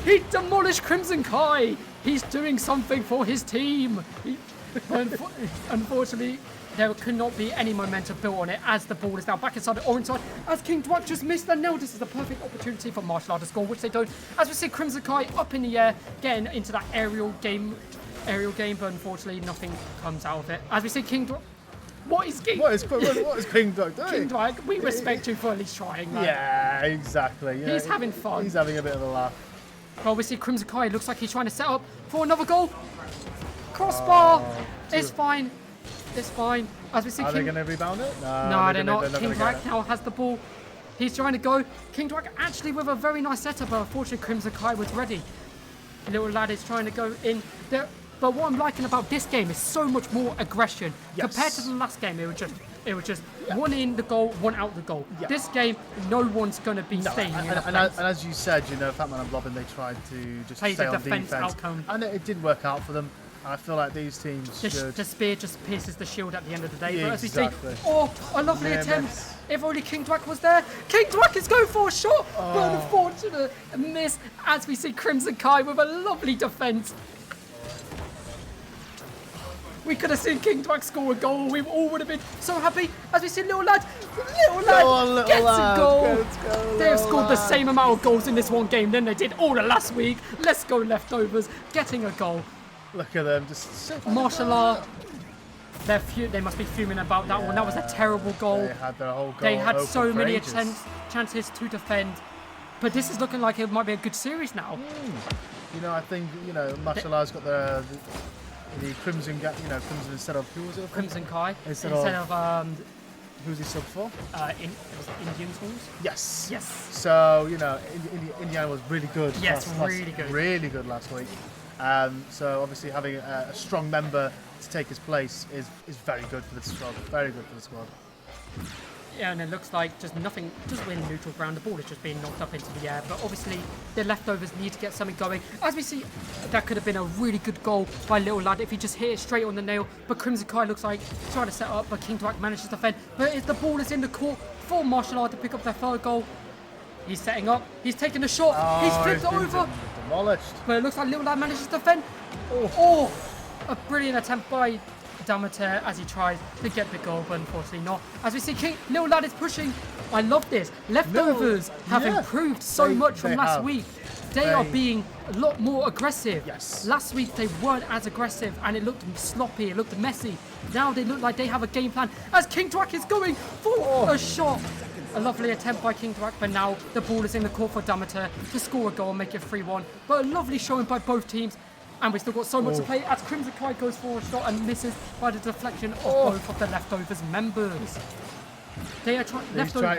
He demolished Crimson Kai! He's doing something for his team! Unfortunately, there could not be any momentum built on it as the ball is now back inside the orange side. As King Dwack just missed, and now this is the perfect opportunity for Martial Art to score, which they don't. As we see Crimson Kai up in the air, getting into that aerial game, but unfortunately nothing comes out of it. As we see King Dwack. What is King Dwack doing? King Dwack, we respect you for at least trying, man. Yeah, exactly. Yeah, he's having fun. He's having a bit of a laugh. Well, we see Crimson Kai. Looks like he's trying to set up for another goal. Crossbar. It's fine. It's fine. As we see Are they going to rebound it? No, they're not. King Dwack now has the ball. He's trying to go. King Dwack actually with a very nice setup, but unfortunately Crimson Kai was ready. Little Lad is trying to go in there. But what I'm liking about this game is so much more aggression. Yes. Compared to the last game, it was just one in the goal, one out the goal. Yeah. This game, no one's going to be staying in the and as you said, you know, Fatman and Blobbin, they tried to just play stay the on defense. Outcome. And it didn't work out for them. I feel like these teams The spear just pierces the shield at the end of the day. Yeah, but as exactly. we see, a lovely attempt. If only King Dwack was there. King Dwack is going for a shot, but unfortunate miss. As we see Crimson Kai with a lovely defense. We could have seen King Dwack score a goal. We all would have been so happy. As we see Little Lad gets a goal. They have scored the same amount of goals in this one game than they did all the last week. Let's go Leftovers, getting a goal. Look at them, just Martial Art. They must be fuming about that one. That was a terrible goal. They had their whole goal. They had so many chances to defend. But this is looking like it might be a good series now. You know, I think, you know, Martial Art's got the Crimson, Crimson instead of, who was it? Crimson Kai. Instead of who's he sub for? Was it Indian schools? Yes. Yes. So, you know, Indiana was really good. Yes, really good. Really good last week. So obviously having a strong member to take his place is very good for the squad. Very good for the squad. and it looks like just nothing, just we're neutral ground. The ball is just being knocked up into the air. But obviously, the leftovers need to get something going. As we see, that could have been a really good goal by Little Lad if he just hit it straight on the nail. But Crimson Kai looks like trying to set up, but King Dwack manages to defend. But the ball is in the court for Martial Art to pick up their third goal. He's setting up. He's taking a shot. He's flipped it over. Demolished. But it looks like Little Lad manages to defend. Oh, a brilliant attempt by Damater as he tries to get the goal, but unfortunately not. As we see, Little Lad is pushing. I love this. Leftovers have improved so much from last week. They are being a lot more aggressive. Yes. Last week they weren't as aggressive and it looked sloppy, it looked messy. Now they look like they have a game plan as King Dwack is going for a shot. A lovely attempt by King Dwack, but now the ball is in the court for Damater to score a goal and make it 3-1. But a lovely showing by both teams. And we still got so much to play as Crimson Kai goes for a shot and misses by the deflection of both of the leftovers members. They are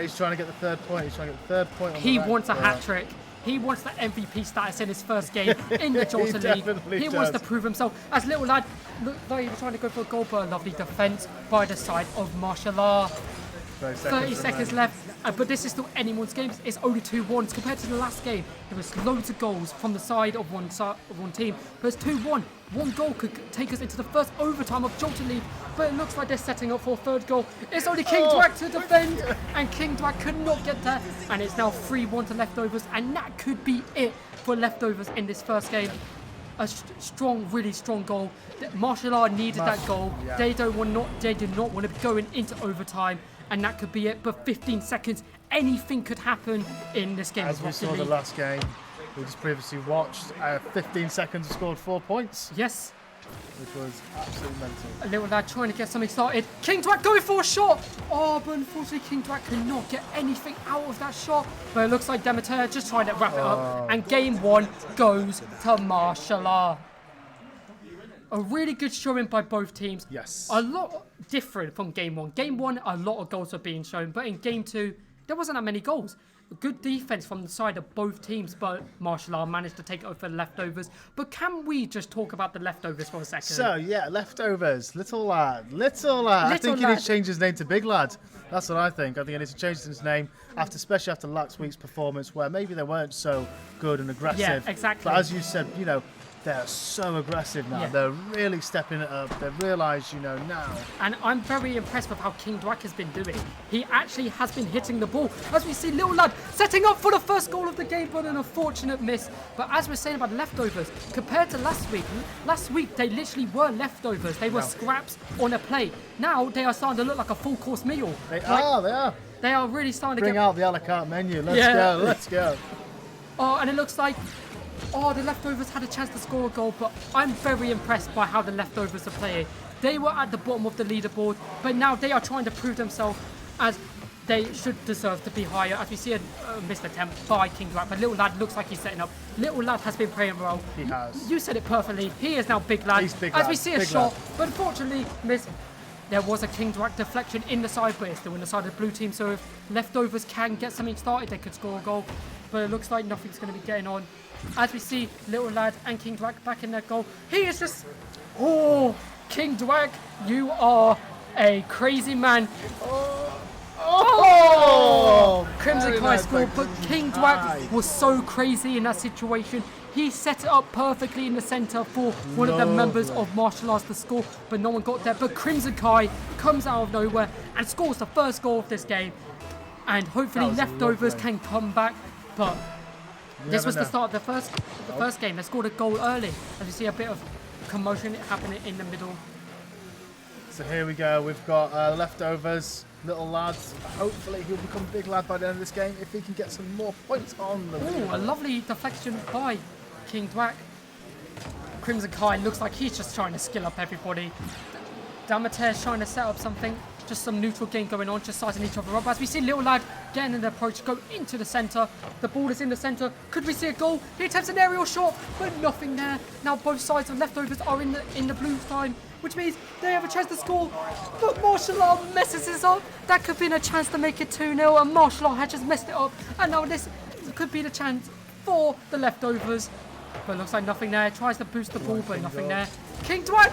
he's trying to get the third point. He's trying to get the third point. He wants a hat trick. He wants the MVP status in his first game in the Jalta League. He wants to prove himself. As Little Lad looked like he was trying to go for a goal, but a lovely defence by the side of Martial Art. 30 seconds left, but this is still anyone's game. It's only 2-1 compared to the last game. There was loads of goals from the side of one team, but it's 2-1. One goal could take us into the first overtime of Jalta League, but it looks like they're setting up for a third goal. It's only King Dwack to defend, and King Dwack could not get there, and it's now 3-1 to leftovers, and that could be it for leftovers in this first game. A strong, really strong goal. Martial Art needed that goal. Yeah. They do not want to be going into overtime. And that could be it. But 15 seconds, anything could happen in this game. As we saw the last game, we just previously watched, 15 seconds scored 4 points. Yes. Which was absolutely mental. A Little Lad trying to get something started. King Dwack going for a shot. Oh, but unfortunately King Dwack could not get anything out of that shot. But it looks like Demeter just trying to wrap it up. And game 1 goes to Martial Art. A really good showing by both teams. Yes. A lot different from game 1. Game 1, a lot of goals were being shown, but in game 2, there wasn't that many goals. Good defense from the side of both teams, but Martial Art managed to take over the leftovers. But can we just talk about the leftovers for a second? So, yeah, leftovers. Little lad. I think he needs to change his name to Big Lad. That's what I think. I think he needs to change his name, especially after last week's performance, where maybe they weren't so good and aggressive. Yeah, exactly. But as you said, they're so aggressive now. Yeah. They're really stepping it up. They realise, now. And I'm very impressed with how King Dwack has been doing. He actually has been hitting the ball. As we see Little Lad setting up for the first goal of the game, but an unfortunate miss. But as we're saying about leftovers, compared to last week they literally were leftovers. They were scraps on a plate. Now they are starting to look like a full course meal. They are. They are really starting to bring out the a la carte menu. Let's go. Oh, and it looks like the leftovers had a chance to score a goal, but I'm very impressed by how the leftovers are playing. They were at the bottom of the leaderboard, but now they are trying to prove themselves as they should deserve to be higher. As we see a missed attempt by King Dwack, but Little Lad looks like he's setting up. Little Lad has been playing well. He has. You said it perfectly. He is now Big Lad. He's Big As Lad. we see a shot, but unfortunately missed. There was a King Dwack deflection in the side, but it's still in the side of the blue team. So if leftovers can get something started, they could score a goal. But it looks like nothing's going to be getting on. As we see Little Lad and King Dwack back in their goal. He is just... Oh, King Dwack, you are a crazy man. Crimson Kai scored, but King Dwack was so crazy in that situation. He set it up perfectly in the centre for one of the members of Martial Arts to score, but no one got there. But Crimson Kai comes out of nowhere and scores the first goal of this game. And hopefully leftovers can come back, but... This was the start of the first game. They scored a goal early. As you see a bit of commotion happening in the middle. So here we go. We've got leftovers, Little Lads. Hopefully he'll become Big Lad by the end of this game if he can get some more points on the a lovely deflection by King Dwack. Crimson Kai looks like he's just trying to skill up everybody. Damater's trying to set up something. Just some neutral game going on, just sizing each other up. As we see Little Lad getting an approach, go into the centre. The ball is in the centre. Could we see a goal? He attempts an aerial shot, but nothing there. Now both sides of leftovers are in the blue time, which means they have a chance to score. But Martial Art messes this up. That could be a chance to make it 2-0, and Martial Art had just messed it up. And now this could be the chance for the leftovers. But it looks like nothing there. Tries to boost the ball, but nothing there. King Dwack!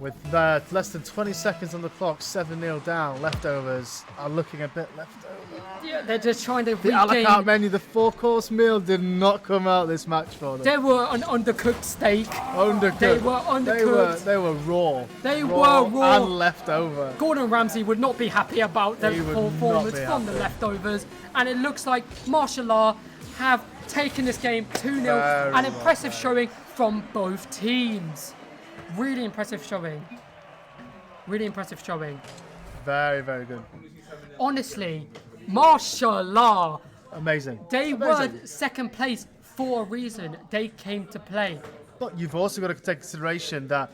With less than 20 seconds on the clock, 7-0 down, leftovers are looking a bit leftover. Yeah, they're just trying to The regain. a la carte menu, the 4-course meal did not come out this match for them. They were an undercooked steak. Undercooked. They were undercooked. They were raw. They were raw. And leftover. Gordon Ramsay would not be happy about the He would performance not be from the happy. leftovers. And it looks like martial law have taken this game 2-0. Very An impressive showing from both teams. Really impressive showing. Really impressive showing. Very, very good. Honestly, martial law. Amazing. They Amazing. were second place for a reason. They came to play. But you've also got to take consideration that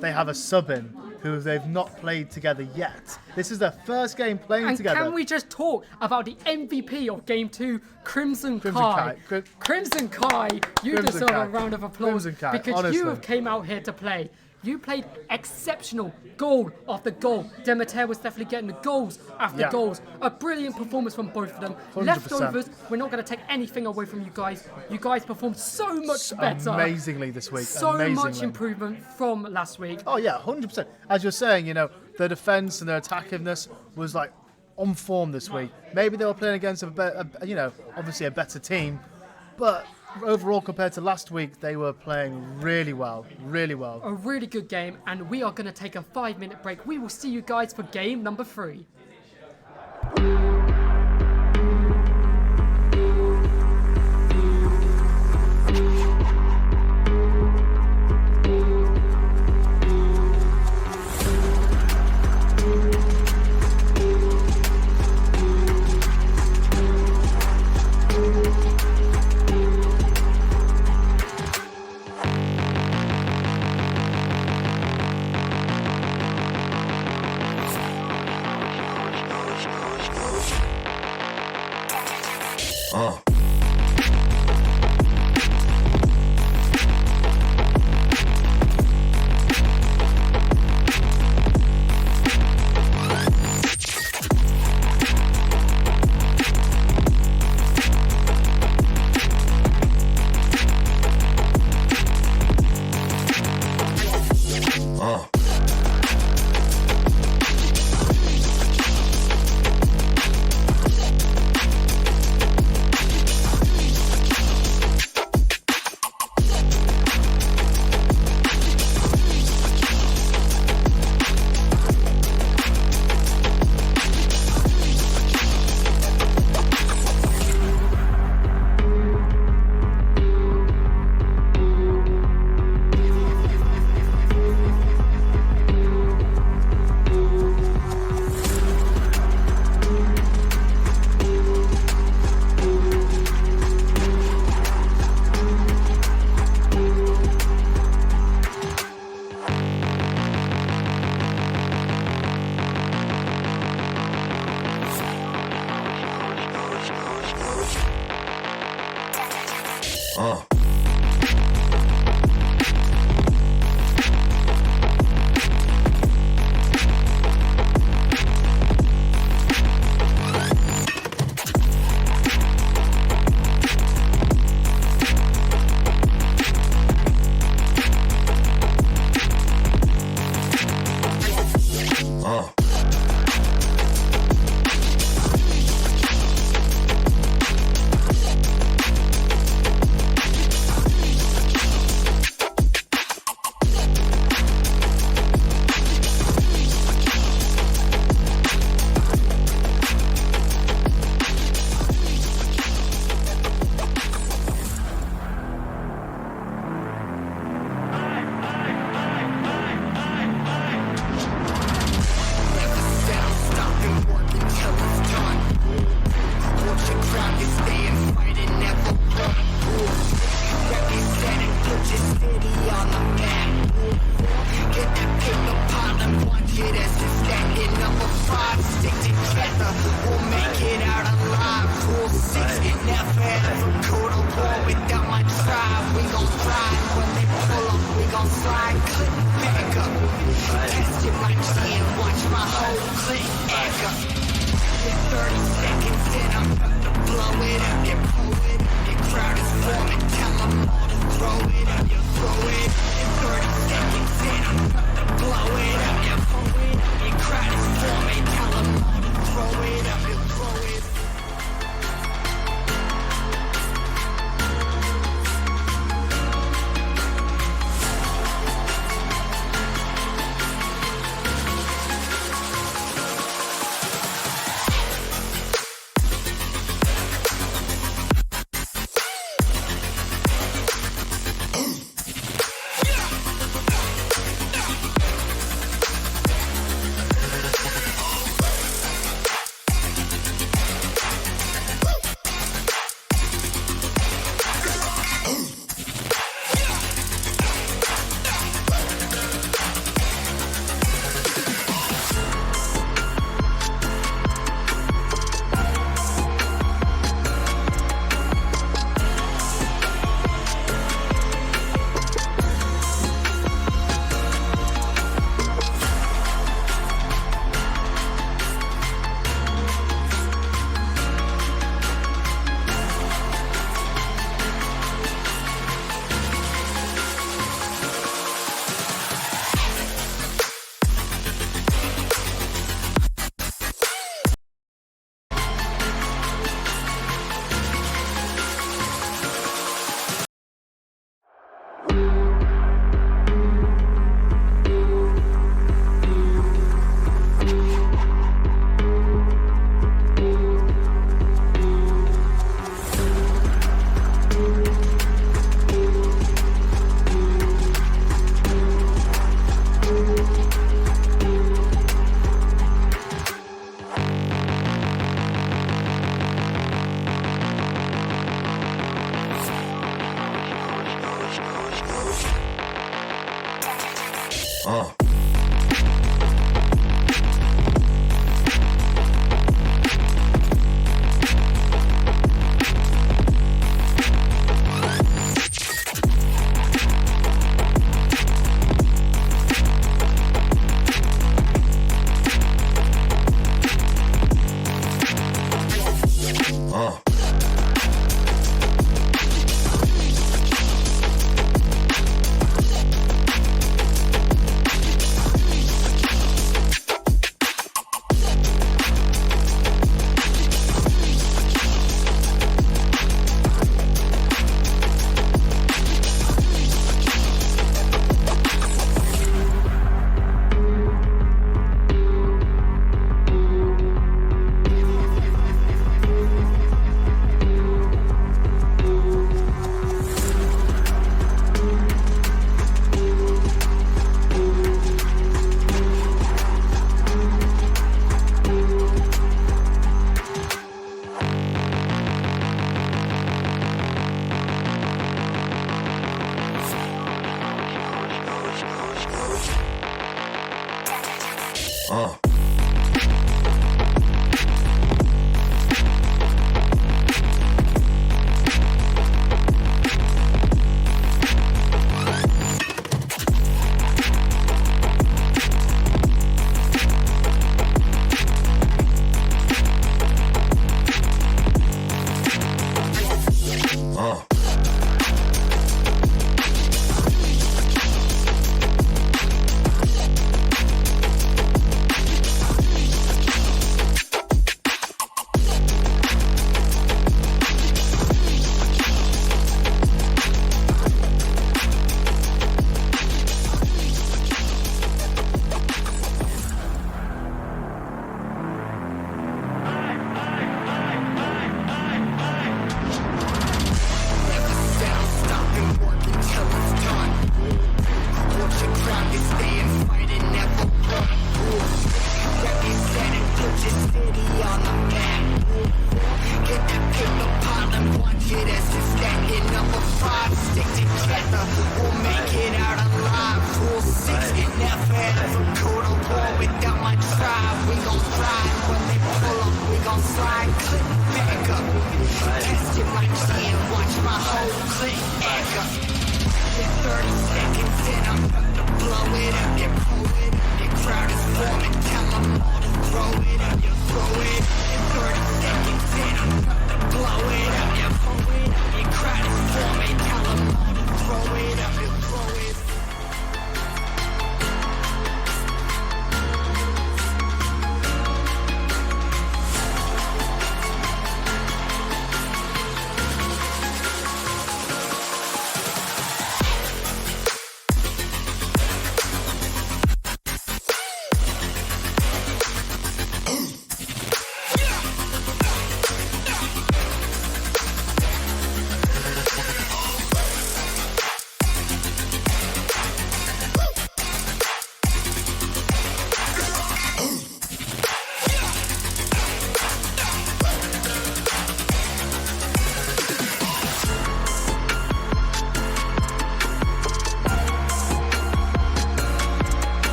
they have a sub in who they've not played together yet. This is their first game playing And together. can we just talk about the MVP of Game 2, Crimson Crimson Kai? Kai. Crimson Kai, you Crimson deserve Kai. a round of applause Crimson Kai, because honestly. you have came out here to play. You played exceptional goal after goal. Demeter was definitely getting the goals after Yeah. goals. A brilliant performance from both of them. 100%. Leftovers, we're not going to take anything away from you guys. You guys performed so much better. Amazingly this week. So much Amazingly. improvement from last week. Oh yeah, 100%. As you're saying, their defence and their attackiveness was like on form this week. Maybe they were playing against obviously a better team, but overall compared to last week, they were playing really well, really well. A really good game, and we are going to take a 5-minute break. We will see you guys for game number 3.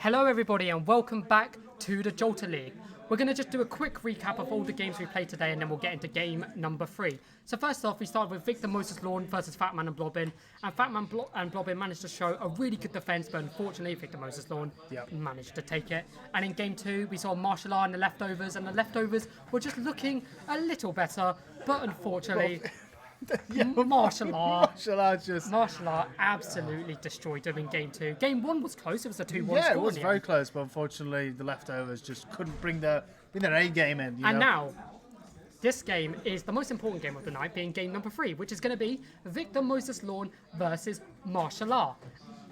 Hello everybody and welcome back to the Jalta League. We're going to just do a quick recap of all the games we played today and then we'll get into game number 3. So first off, we started with Victor Moses Lawn versus Fatman and Blobbin. And Fatman and Blobbin managed to show a really good defense, but unfortunately Victor Moses Lawn managed to take it. And in game 2, we saw Martial Art and the Leftovers were just looking a little better, but unfortunately... Martial art. Martial art Absolutely destroyed them in game 2. Game 1 was close. It was a 2-1 score. Yeah, it was in the very end. close, but unfortunately the leftovers just couldn't bring their A game in. And now, this game is the most important game of the night, being game number 3, which is going to be Victor Moses Lawn versus Martial Art.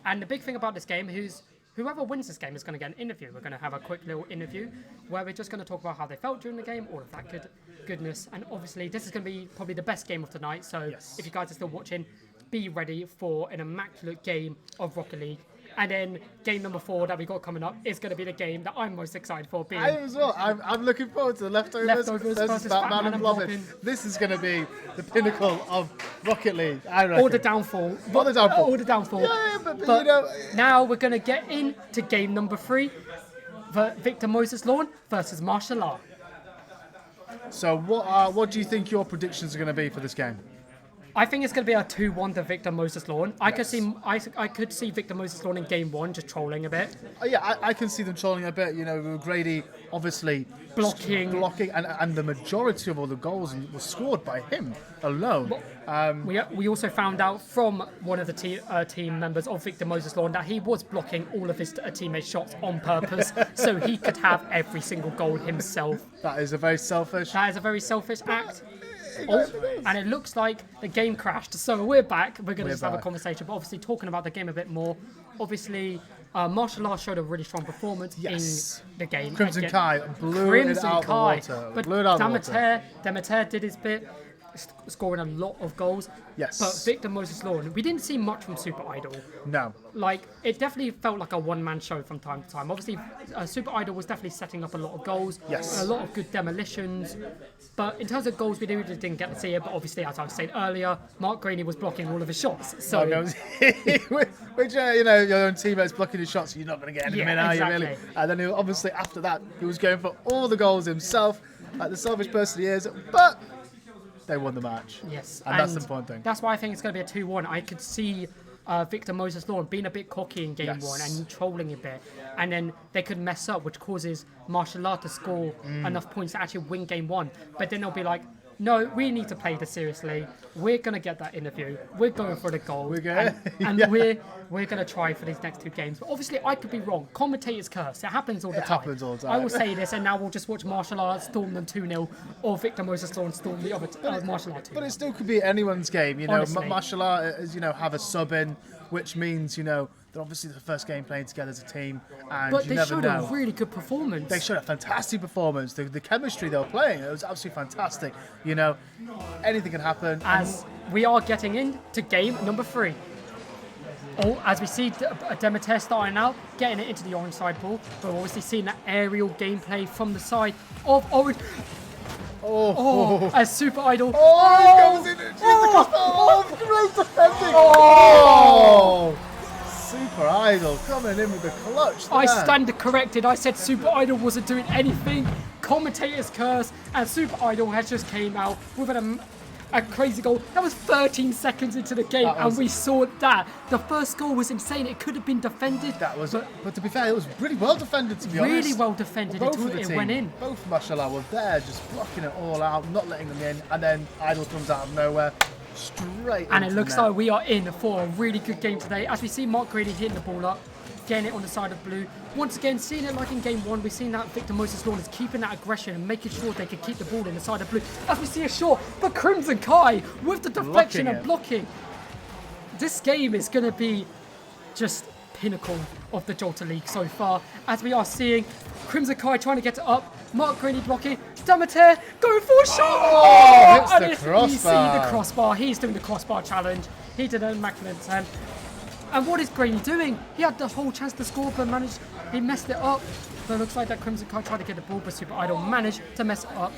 And the big thing about this game is whoever wins this game is going to get an interview. We're going to have a quick little interview where we're just going to talk about how they felt during the game, all of that goodness. And obviously, this is going to be probably the best game of the night. So if you guys are still watching, be ready for an immaculate game of Rocket League. And then game number 4 that we got coming up is going to be the game that I'm most excited for. I am as well. I'm looking forward to the leftovers versus Batman and Robin. This is going to be the pinnacle of Rocket League, I reckon. Or the downfall. Or the downfall. Or the downfall. Yeah, but But you know... now we're going to get into game number 3. Victor Moses Lawn versus Martial Art. So what do you think your predictions are going to be for this game? I think it's going to be a 2-1 to Victor Moses Lawn. I could see Victor Moses Lawn in game 1 just trolling a bit. Yeah, I can see them trolling a bit. You know, Grady obviously blocking, and the majority of all the goals was scored by him alone. We also found out from one of the team members of Victor Moses Lawn that he was blocking all of his teammates' shots on purpose, so he could have every single goal himself. That is a very selfish act. And it looks like the game crashed, so we're back. We're going to just have a conversation, but obviously talking about the game a bit more. Obviously, Martial Art showed a really strong performance in the game. Crimson Kai blew it out of the water. But Demeter did his bit, scoring a lot of goals. Yes. But Victor Moses Lawn, we didn't see much from Super Idol. No. Like, it definitely felt like a one-man show from time to time. Obviously, Super Idol was definitely setting up a lot of goals. Yes. A lot of good demolitions. But in terms of goals, we really didn't get to see it. But obviously, as I was saying earlier, Mark Graney was blocking all of his shots. So, which you know, your own teammate's blocking his shots, you're not going to get any in, are you really? And then obviously after that, he was going for all the goals himself, like the selfish person he is. But they won the match. Yes. And that's the important thing. That's why I think it's going to be a 2-1. I could see Victor Moses Lawn being a bit cocky in game 1 and trolling a bit. And then they could mess up, which causes Martial Art to score enough points to actually win game 1. But then they'll be like, no, we need to play this seriously. We're going to get that interview. We're going for the goal. We're going to try for these next 2 games. But obviously, I could be wrong. Commentators curse. It happens all the time. I will say this, and now we'll just watch Martial Art storm them 2-0, or Victor Moses Lawn storm the other Martial Art 2-0. But it still could be anyone's game. You know, Honestly. Martial Art is, have a sub in, which means, they're obviously the first game playing together as a team, and but you they never showed know. a really good performance. They showed a fantastic performance. The chemistry they were playing, it was absolutely fantastic. Anything can happen. As we are getting into game number 3. As we see Demeter starting out, getting it into the orange side ball, but we're obviously seeing that aerial gameplay from the side of orange. As Super Idol. He goes in and great defending. Super Idol coming in with the clutch. I stand corrected. I said Super Idol wasn't doing anything. Commentators curse, and Super Idol has just came out with a crazy goal. That was 13 seconds into the game, and we saw that. The first goal was insane. It could have been defended. But to be fair, it was really well defended, to be honest. Really well defended until it went in. Both Martial Art were there, just blocking it all out, not letting them in, and then Idol comes out of nowhere. Straight and it looks like we are in for a really good game today, as we see Mark Grady hitting the ball up, getting it on the side of blue. Once again, seeing it like in game 1, we've seen that Victor Moses Lawn is keeping that aggression and making sure they can keep the ball in the side of blue. As we see a shot for Crimson Kai with the deflection and blocking. This game is going to be just pinnacle of the Jalta League so far, as we are seeing Crimson Kai trying to get it up, Mark Grady blocking, Demeter going for a shot! Hits the crossbar. You see the crossbar. He's doing the crossbar challenge. He did an immaculate attempt. And what is Grady doing? He had the whole chance to score, but he messed it up. But it looks like that Crimson Kai tried to get the ball, but Super Idol managed to mess it up.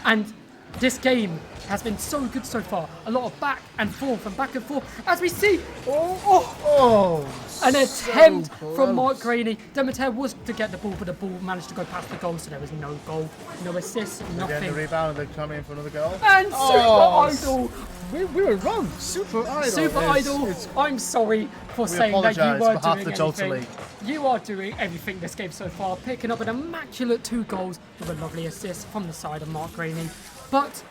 And this game has been so good so far. A lot of back and forth, as we see. An attempt from Mark Graney. Demeter was to get the ball, but the ball managed to go past the goal, so there was no goal, no assist, nothing. Again, the rebound, they come in for another goal. And Super Idol. We were wrong. Super Idol. I'm sorry for saying that you were doing anything. League. You are doing everything this game so far, picking up an immaculate 2 goals with a lovely assist from the side of Mark Graney. But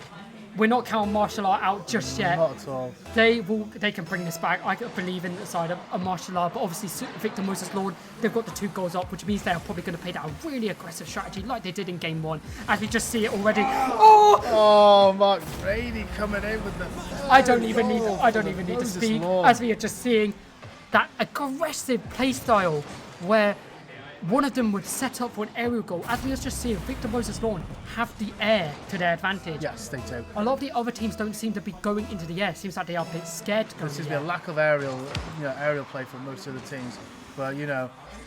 we're not counting martial art out just yet. Not at all. They can bring this back. I believe in the side of martial art, but obviously Victor Moses Lord, they've got the 2 goals up, which means they're probably going to play that a really aggressive strategy like they did in game 1, as we just see it already. Oh, Mark Brady coming in with the. I don't even need to speak, as we are just seeing that aggressive play style where one of them would set up for an aerial goal. As we are just seeing, Victor Moses Lawn have the air to their advantage. Yes, they do. A lot of the other teams don't seem to be going into the air. Seems like they are a bit scared to go. There seems to be a lack of aerial play from most of the teams. But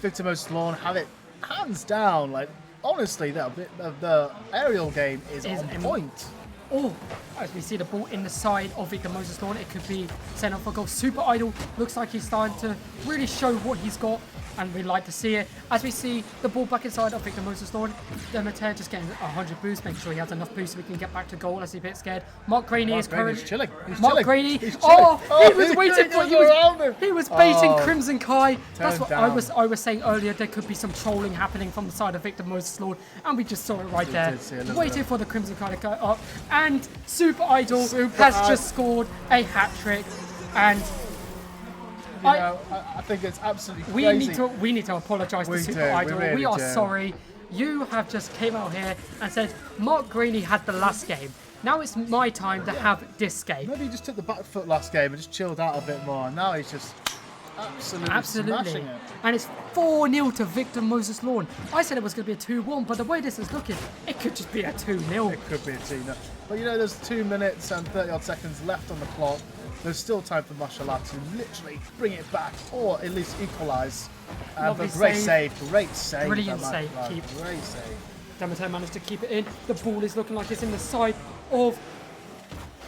Victor Moses Lawn have it hands down. Like honestly, the aerial game is on point. Oh, as we see the ball in the side of Victor Moses Lawn, it could be sent up for goal. Super Idol looks like he's starting to really show what he's got, and we like to see it. As we see the ball back inside of Victor Moses Lawn, Demeter just getting 100 boosts, make sure he has enough boost so we can get back to goal as he's a bit scared. Mark Graney is currently chilling. Mark Graney. He was waiting for he was baiting Crimson Kai. That's what down. I was saying earlier. There could be some trolling happening from the side of Victor Moses Lawn, and we just saw it right there. Waiting for the Crimson Kai to go up, and Super Idol has just scored a hat trick, and I think it's absolutely crazy. We need to apologise to Super Idol. We are sorry. You have just came out here and said Mark Greeny had the last game. Now it's my time to have this game. Maybe he just took the back foot last game and just chilled out a bit more. And now he's just absolutely smashing it. And it's 4-0 to Victor Moses Lawn. I said it was going to be a 2-1, but the way this is looking, it could just be a 2-0. It could be a 2-0. But there's 2 minutes and 30 odd seconds left on the clock. There's still time for Mashallah to literally bring it back or at least equalise. But great save. Brilliant save. Great save. Demeter managed to keep it in. The ball is looking like it's in the side of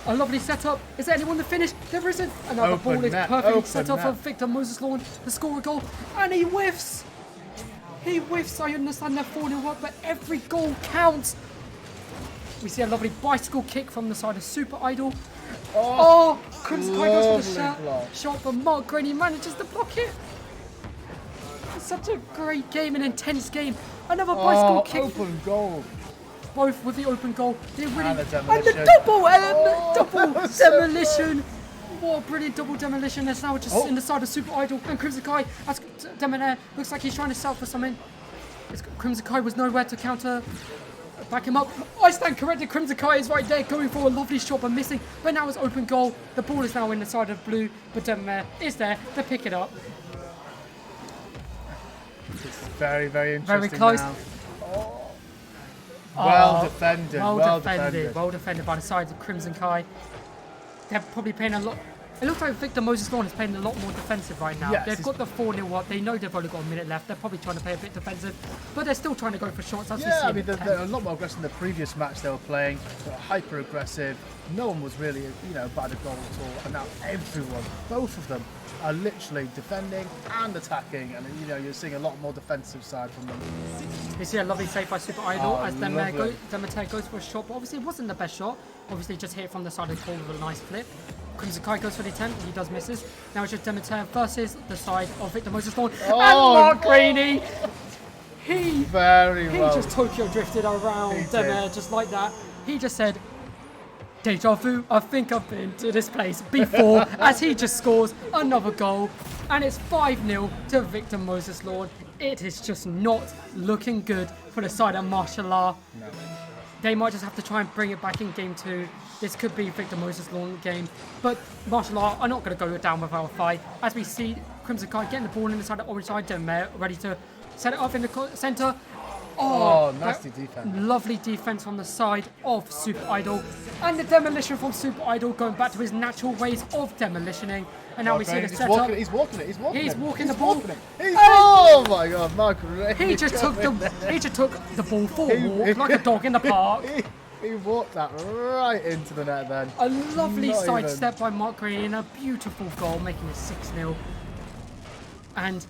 a lovely setup. Is there anyone to finish? There isn't. Another ball is perfectly set up for Victor Moses Lawn to score a goal. And he whiffs. He whiffs. I understand they're 4-0 up, but every goal counts. We see a lovely bicycle kick from the side of Super Idol. Crimson Kai goes for the shot, but Mark Graney manages to block it. It's such a great game, an intense game. Another bicycle kick. Open goal. Both with the open goal. They really And the double demolition. What a brilliant double demolition. That's now just in the side of Super Idol and Crimson Kai. As Demonair looks like he's trying to sell for something. Crimson Kai was nowhere to counter. Back him up. I stand corrected. Crimson Kai is right there going for a lovely shot but missing. But now it's open goal. The ball is now in the side of blue. But Demonair is there to pick it up. It's very, very interesting. Very close. Now. Well defended. Well defended by the sides of Crimson Kai. They're probably playing a lot. It looks like Victor Moses Lawn is playing a lot more defensive right now. Yes, they've got the 4-0 up. They know they've only got a minute left. They're probably trying to play a bit defensive, but they're still trying to go for shots. They're a lot more aggressive than the previous match they were playing. They were hyper aggressive. No one was really, bad at goal at all. And now everyone, both of them, are literally defending and attacking. And you're seeing a lot more defensive side from them. You see a lovely save by Super Idol as Demeter goes for a shot, but obviously it wasn't the best shot. Obviously just hit it from the side of the ball with a nice flip. Crimson Kai goes for the attempt, he does misses. Now it's just Demeter versus the side of Victor Moses Lawn. And Mark Graney! He just Tokyo drifted around Demeter just like that. He just said, deja vu, I think I've been to this place before, as he just scores another goal. And it's 5-0 to Victor Moses Lawn. It is just not looking good for the side of Martial Law. No. They might just have to try and bring it back in game 2. This could be Victor Moses Lawn game. But Martial Law are not going to go down without a fight. As we see Crimson Kai getting the ball in the side of orange side, Demeter ready to set it up in the centre. Nasty defense. Lovely defense from the side of Super Idol. And the demolition from Super Idol going back to his natural ways of demolitioning. And now we see the setup. He's walking the ball. Oh my God, Mark! He just took the ball for a walk like a dog in the park. He walked that right into the net then. A lovely sidestep by Mark Green and a beautiful goal, making it 6-0. And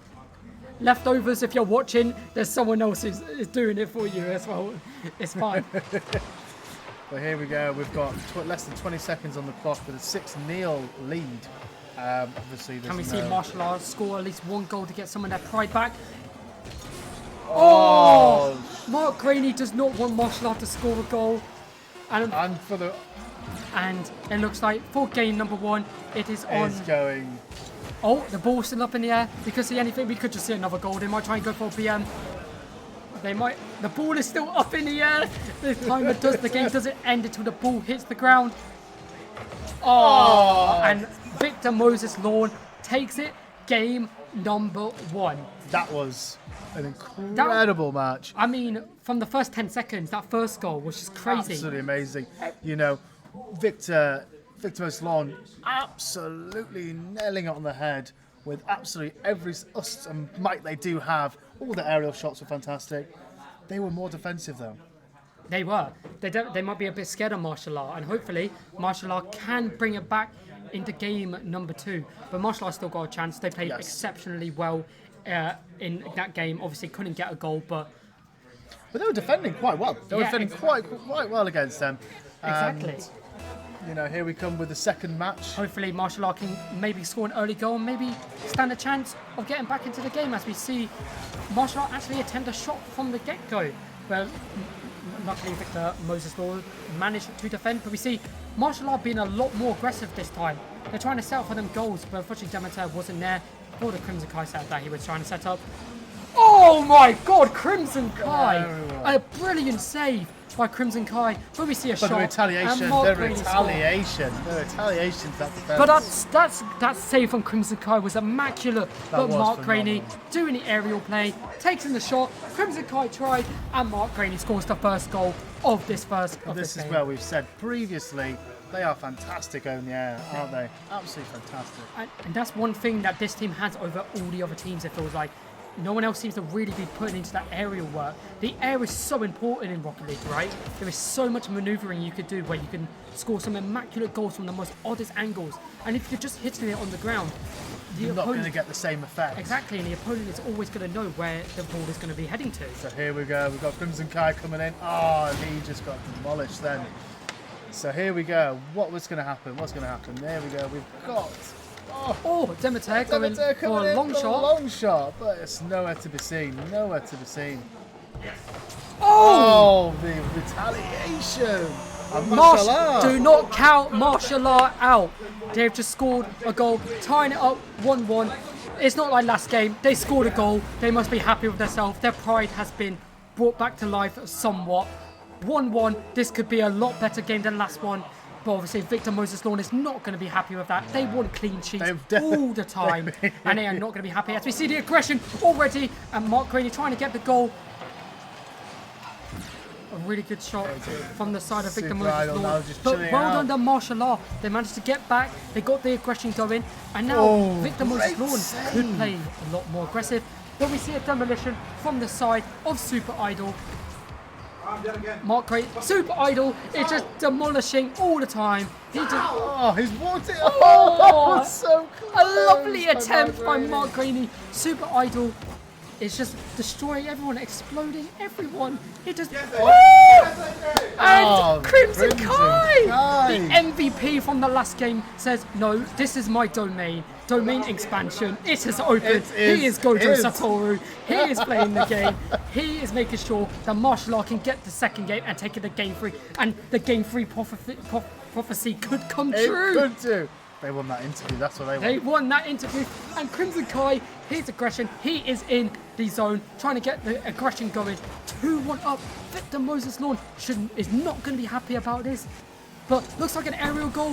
leftovers, if you're watching, there's someone else who's doing it for you as well. It's fine. But here we go. We've got less than 20 seconds on the clock with a 6-0 lead. Obviously, can we see Martial Arts score at least one goal to get some of their pride back? Mark Graney does not want Martial Arts to score a goal. And for the And it looks like for game number 1, it is on. It's going. Oh, the ball's still up in the air. We could see anything. We could just see another goal. They might try and go for a PM. They might. The ball is still up in the air. This time the game doesn't end until the ball hits the ground. Oh, and Victor Moses Lawn takes it. Game number 1. That was an incredible match. I mean, from the first 10 seconds, that first goal was just crazy. Absolutely amazing. You know, Victor Lawn absolutely nailing it on the head with absolutely every us and might they do have. All the aerial shots were fantastic. They were more defensive though. They were. They might be a bit scared of martial art, and hopefully martial art can bring it back into game number 2. But martial art still got a chance. They played exceptionally well in that game. Obviously couldn't get a goal, but they were defending quite well. They were defending quite well against them. Exactly. You know, here we come with the second match. Hopefully martial art can maybe score an early goal and maybe stand a chance of getting back into the game, as we see martial art actually attempt a shot from the get-go. But luckily Victor Moses Law managed to defend, but we see martial art being a lot more aggressive this time. They're trying to set up for them goals, but unfortunately Demeter wasn't there for the Crimson Kai set that he was trying to set up. Oh my god, Crimson Kai! A brilliant save by Crimson Kai, but we see a shot. The retaliation, the retaliation to that defense. But that save from Crimson Kai was immaculate. But Mark Graney doing the aerial play, takes in the shot. Crimson Kai tried, and Mark Graney scores the first goal of this first. This is where we've said previously, they are fantastic over the air, aren't they? Absolutely fantastic. And that's one thing that this team has over all the other teams. It feels like. No one else seems to really be putting into that aerial work. The air is so important in Rocket League, right? There is so much maneuvering you could do where you can score some immaculate goals from the most oddest angles. And if you're just hitting it on the ground, you're not going to get the same effect. Exactly, and the opponent is always going to know where the ball is going to be heading to. So here we go. We've got Crimson Kai coming in. Oh, and he just got demolished then. So here we go. What was going to happen? What's going to happen? There we go. We've got... Oh, Demeter going for a long shot. Long shot, but it's nowhere to be seen. Nowhere to be seen. Oh, the retaliation. Do not count martial art out. They've just scored a goal, tying it up 1-1. It's not like last game. They scored a goal. They must be happy with themselves. Their pride has been brought back to life somewhat. 1-1. This could be a lot better game than last one. But obviously Victor Moses Lawn is not going to be happy with that. They want clean sheets all the time, and they are not going to be happy. As we see the aggression already, and Mark Graney trying to get the goal. A really good shot from the side of Victor Moses Lawn. But well done to martial art. They managed to get back. They got the aggression going, and now Victor Moses Lawn could play a lot more aggressive. But we see a demolition from the side of Super Idol. Mark Graney, Super Idol is just demolishing all the time. He's walked it. Oh, that was so close. A lovely attempt by Mark Graney. Super Idol is just destroying everyone, exploding everyone. It just... And Crimson Kai, the MVP from the last game, says, no, this is my domain. Domain expansion. It is open. He is Gojo Satoru. He is playing the game. He is making sure that martial art can get the second game and take it to game 3. And the game 3 prophecy could come true. It could do. They won that interview. That's what they won. They won that interview. And Crimson Kai, his aggression. He is in the zone, trying to get the aggression going. 2-1 up. Victor Moses Lawn is not going to be happy about this. But looks like an aerial goal.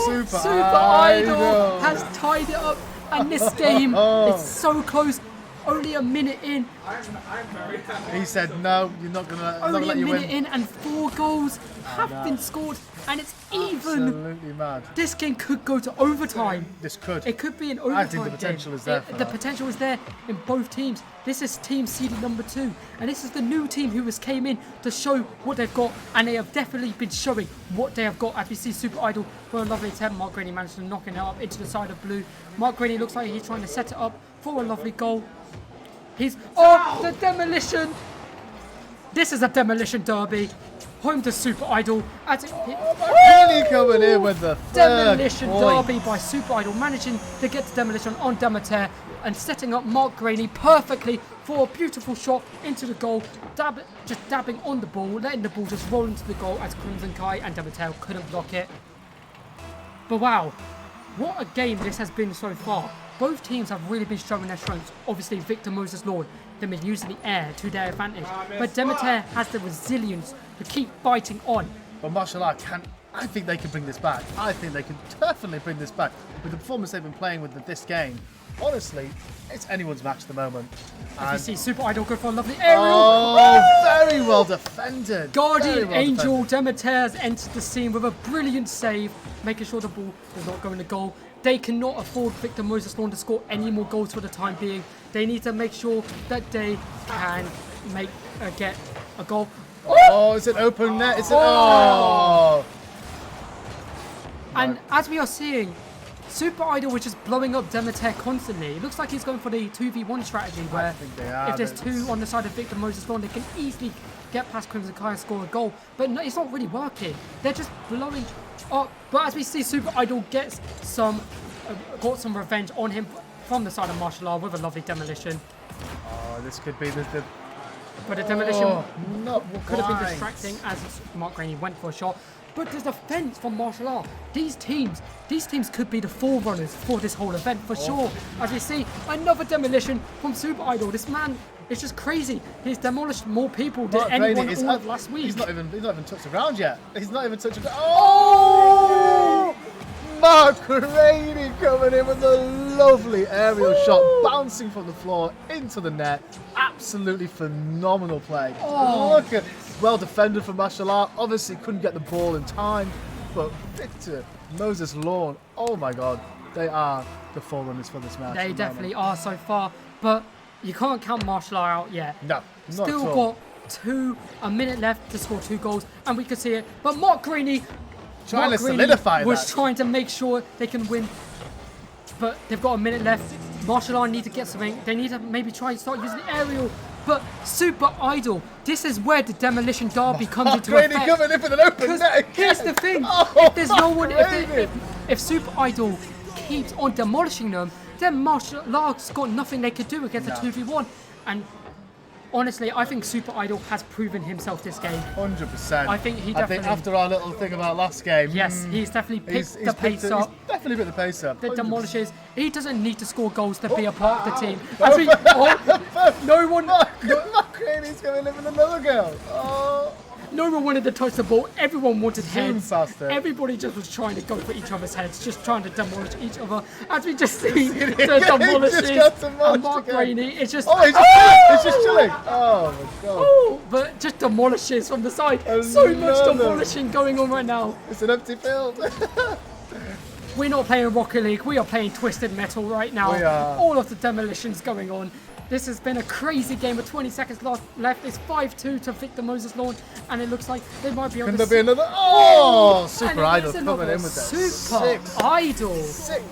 Super Idol has tied it up, and this game is so close. Only a minute in. He said, no, you're not going to let you win. Only a minute in, and 4 goals have been scored, and it's even. Absolutely mad. This game could go to overtime. This could. It could be an overtime. I think the potential is there. The potential is there in both teams. This is team seeded number 2, and this is the new team who has came in to show what they've got, and they have definitely been showing what they have got. As we see Super Idol for a lovely attempt, Mark Graney managed to knock it up into the side of blue. Mark Graney looks like he's trying to set it up for a lovely goal. He's the demolition. This is a demolition derby. home to Super Idol. As it Really coming in with the third Demolition point. derby by Super Idol, managing to get to Demolition on Demeter and setting up Mark Graney perfectly for a beautiful shot into the goal, just dabbing on the ball, letting the ball just roll into the goal as Crimson Kai and Demeter couldn't block it. But wow, what a game this has been so far. Both teams have really been showing their strengths. Obviously, Victor Moses Lord, they've been using the air to their advantage. But Demeter has the resilience to keep fighting on. But martial art I think they can bring this back. I think they can definitely bring this back. With the performance they've been playing with this game, honestly, it's anyone's match at the moment. As you see Super Idol go for a lovely aerial. Oh, very well defended. Guardian Angel Demeter has entered the scene with a brilliant save, making sure the ball does not go in the goal. They cannot afford Victor Moses Lawn to score any more goals for the time being. They need to make sure that they can get a goal. Oh, it's an open net. It's an And as we are seeing, Super Idol was just blowing up Demeter constantly. It looks like he's going for the 2v1 strategy where if there's two on the side of Victor Moses Lawn, they can easily get past Crimson Kai and score a goal. But no, it's not really working. They're just blowing up. But as we see, Super Idol gets got some revenge on him from the side of martial art with a lovely demolition. Oh, this could be the But the demolition could have been quite. distracting as Mark Graney went for a shot. But the defense from martial art, these teams could be the forerunners for this whole event for sure. As we see, another demolition from Super Idol. This man is just crazy. He's demolished more people than anyone all of last week. He's not even touched the ground yet. He's not even touched the ground. Oh! Mark Graney coming in with a lovely aerial shot, bouncing from the floor into the net. Absolutely phenomenal play. Look at, well defended from martial art. Obviously couldn't get the ball in time, but Victor Moses Lawn, oh my God, they are the forerunners for this match. They definitely are so far, but you can't count martial art out yet. No, not Still at all. got a minute left to score 2 goals, and we could see it. But Mark Graney Trying to solidify was that. trying to make sure they can win, but they've got a minute left. Martial art need to get something. They need to maybe try and start using the aerial. But Super Idol, this is where the demolition derby comes into Graney effect. coming in with an open net again. Here's the thing: Oh, if there's no one, Graney. if Super Idol keeps on demolishing them, then martial art's got nothing they could do against a 2v1. And honestly, I think Super Idol has proven himself this game. 100%. I think he I think definitely. after our little thing about last game. Yes, he's definitely picked the pace He's up. definitely picked the pace up. The 100%. demolishes. He doesn't need to score goals to be a part of the team. As we, no one, Mark Graney's going to live with another girl. Oh. no one wanted to touch the ball. Everyone wanted Zoom heads. past it. Everybody just was trying to go for each other's heads, just trying to demolish each other. As we just see the demolishes got demolished and Mark again. Graney, it's just. Oh, he's just chilling. Oh my God. Oh, but just demolishes from the side. So much Another. demolishing going on right now. It's an empty field. We're not playing Rocket League. We are playing Twisted Metal right now. We are. All of the demolitions going on. This has been a crazy game with 20 seconds left. It's 5-2 to Victor Moses Lawn, and it looks like they might be on Can the there be another? Oh, and Super it Idol is coming another in with that. Super Idol. Sick.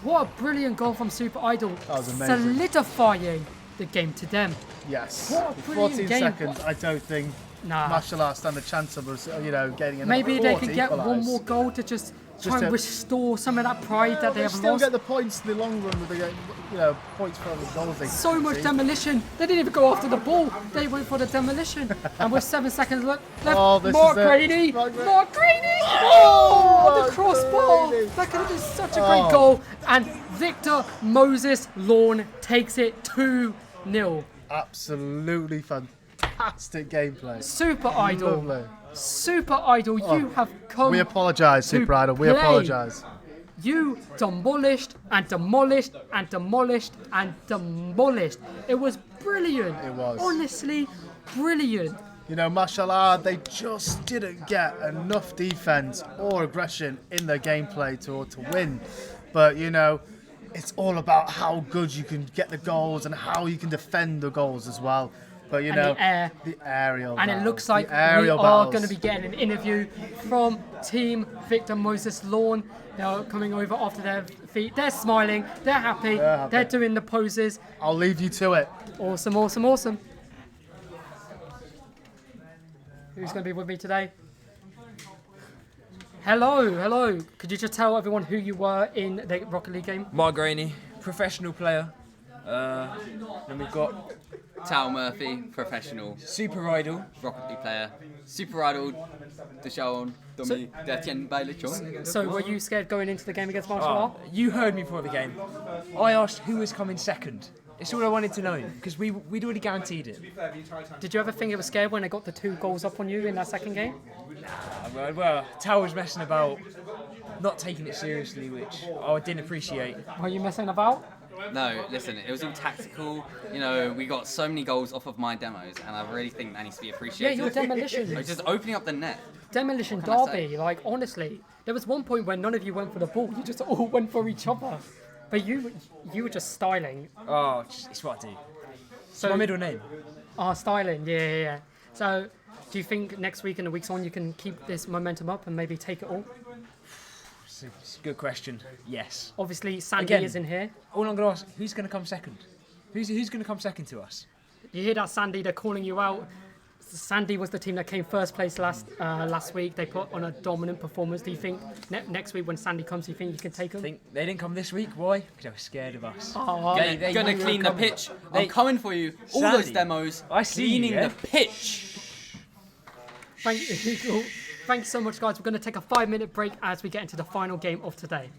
What a brilliant goal from Super Idol. That was amazing. Solidifying the game to them. Yes. What a With brilliant 14 game. seconds, I don't think Nah. martial arts stand a chance of us, getting another Maybe they 40 could get one equalise. more goal to just try to- and restore some of that pride that they have still lost. get the points in the long run with the points for the goals. They So much see. demolition. They didn't even go after the ball. They went for the demolition. And with 7 seconds left, Oh, this Mark is it. Graney. Mark Graney. Mark Graney. Oh, the Mark crossbar. Graney. That could have been such a great Oh. goal. And Victor Moses Lawn takes it 2-0. Absolutely fantastic gameplay. Super Idol. Lovely. Super Idol, you have come. We apologise, Super Idol. We play. apologise. You demolished and demolished and demolished and demolished. It was brilliant. It was. Honestly, brilliant. Martial art, they just didn't get enough defense or aggression in their gameplay to win. But, it's all about how good you can get the goals and how you can defend the goals as well. But, And the air. the aerial And battles, it looks like the we aerial are battles. going to be getting an interview from Team Victor Moses Lawn. They're coming over after their feet. They're smiling. They're happy. They're happy. They're doing the poses. I'll leave you to it. Awesome, awesome, awesome. who's going to be with me today. Hello. Could you just tell everyone who you were in the Rocket League game? Mark Graney, professional player. Then we've got Tal Murphy, professional Super Idol. Rocket League player. Super Idol, Deshaun, Domi, Detien Bailachon. So were you scared going into the game against Martial Art? You heard me before the game. I asked who was coming second. It's all I wanted to know because we'd already guaranteed it. Did you ever think it was scared when they got the 2 goals up on you in that second game? Well, Tal was messing about, not taking it seriously, which I didn't appreciate. Were you messing about? No, listen, it was all tactical. You know, we got so many goals off of my demos, and I really think that needs to be Yeah, appreciated. your demolition. Like, just opening up the net. Demolition What can I derby. Like, honestly, there was one point where none of you went for the ball. You just all went for each other. But you were just styling. Oh, it's what I do. So My middle name. styling. Yeah. So, do you think next week and the weeks on you can keep this momentum up and maybe take it all? It's a good question. Yes. Obviously, Sandy Again. is in here. All I'm going to ask, who's going to come second? Who's going to come second to us? You hear that, Sandy? They're calling you out. Sandy was the team that came first place last week. They put on a dominant performance. Do you think next week when Sandy comes, do you think you can take them? I think they didn't come this week. Why? Because they were scared of us. Oh, Gonna knew we clean were the coming. pitch. I'm coming for you. All Sandy, those demos. I see you, Cleaning yeah? the pitch. Thank you so much, guys. We're going to take a 5-minute break as we get into the final game of today.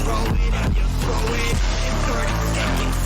Throw it, you throw it in 30 seconds.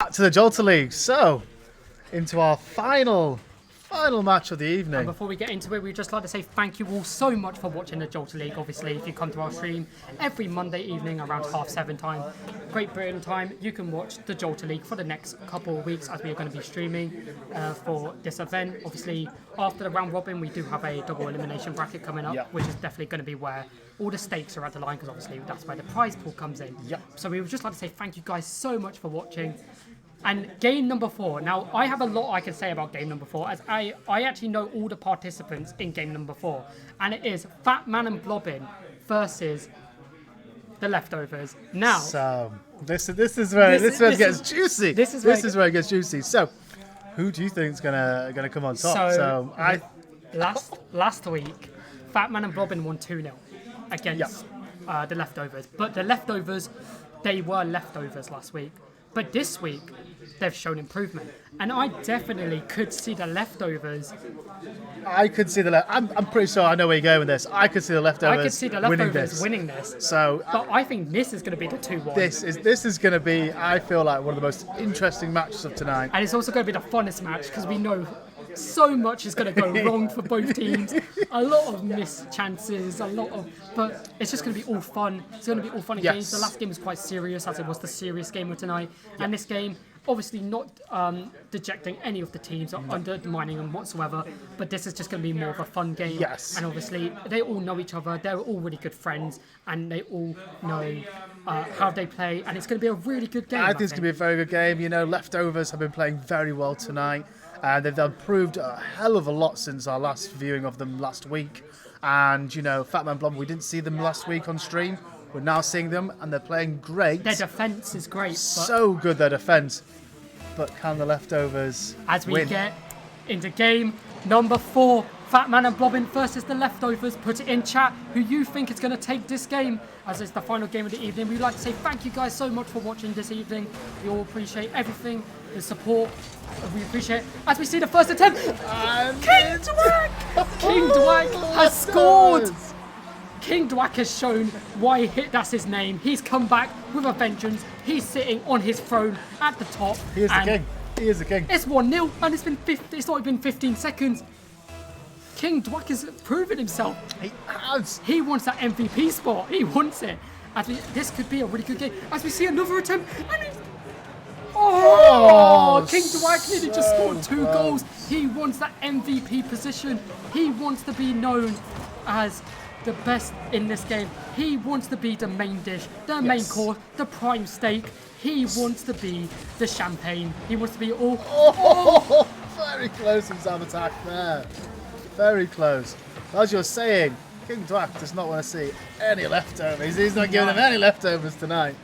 back to the Jalta League. So, into our final match of the evening. And before we get into it, we'd just like to say thank you all so much for watching the Jalta League. Obviously, if you come to our stream every Monday evening around 7:30 time, Great Britain time, you can watch the Jalta League for the next couple of weeks as we are going to be streaming for this event. Obviously, after the round robin, we do have a double elimination bracket coming up, which is definitely going to be where all the stakes are at the line, because obviously that's where the prize pool comes in. So we would just like to say thank you guys so much for watching. And game number 4. Now, I have a lot I can say about game number 4, as I actually know all the participants in game number 4. And it is Fat Man and Blobbin versus the Leftovers. Now, so this is where it gets juicy. This is where it gets juicy. So, who do you think is gonna come on top? So last week, Fat Man and Blobbin won 2-0 against the Leftovers. But the Leftovers, they were leftovers last week. But this week, they've shown improvement. And I definitely could see the Leftovers. I'm pretty sure I know where you're going with this. I could see the Leftovers winning this. So, but I think this is going to be the 2-1. This is going to be, I feel like, one of the most interesting matches of tonight. And it's also going to be the funnest match, because we know so much is going to go wrong for both teams. A lot of missed chances, but it's just going to be all fun. It's going to be all fun games. The last game was quite serious, as it was the serious game of tonight. And this game, obviously not dejecting any of the teams or undermining them whatsoever, but this is just going to be more of a fun game. And obviously, they all know each other. They're all really good friends, and they all know how they play. And it's going to be a really good game. I think it's going to be a very good game. You know, Leftovers have been playing very well tonight. They've improved a hell of a lot since our last viewing of them last week. And, you know, Fat Man Blom, we didn't see them last week on stream. We're now seeing them, and they're playing great. Their defence is great. So good, their defence. But can the Leftovers as we win? Get into game number 4, Fat Man and Blobbin versus the Leftovers. Put it in chat who you think is going to take this game, as it's the final game of the evening. We'd like to say thank you guys so much for watching this evening. We all appreciate everything, the support. We appreciate it. As we see the first attempt, King Dwack has scored. King Dwack has shown why that's his name. He's come back with a vengeance. He's sitting on his throne at the top. He is the king. He is the king. It's 1-0, and it's not even 15 seconds. King Dwack has proven himself. He has. He wants that MVP spot. He wants it. This could be a really good game. As we see another attempt, and King Dwack nearly just scored 2 goals. He wants that MVP position. He wants to be known as the best in this game. He wants to be the main dish, the main course, the prime steak. He wants to be the champagne. He wants to be all. Very close in his attack there. Very close. As you're saying, King Dwack does not want to see any leftovers. He's not giving them any leftovers tonight.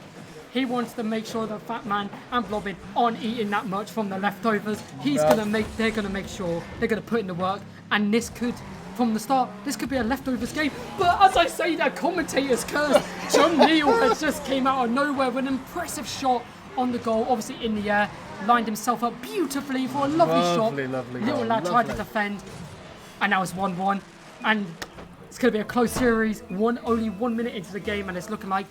He wants to make sure that Fat Man and Blobbin aren't eating that much from the leftovers. They're gonna make sure they're gonna put in the work, and this could, from the start, this could be a leftovers game. But as I say, that commentator's curse. John Neal has just came out of nowhere with an impressive shot on the goal, obviously in the air, lined himself up beautifully for a lovely shot. Little lad tried to defend, and now it's 1-1, and it's going to be a close series. Only 1 minute into the game, and it's looking like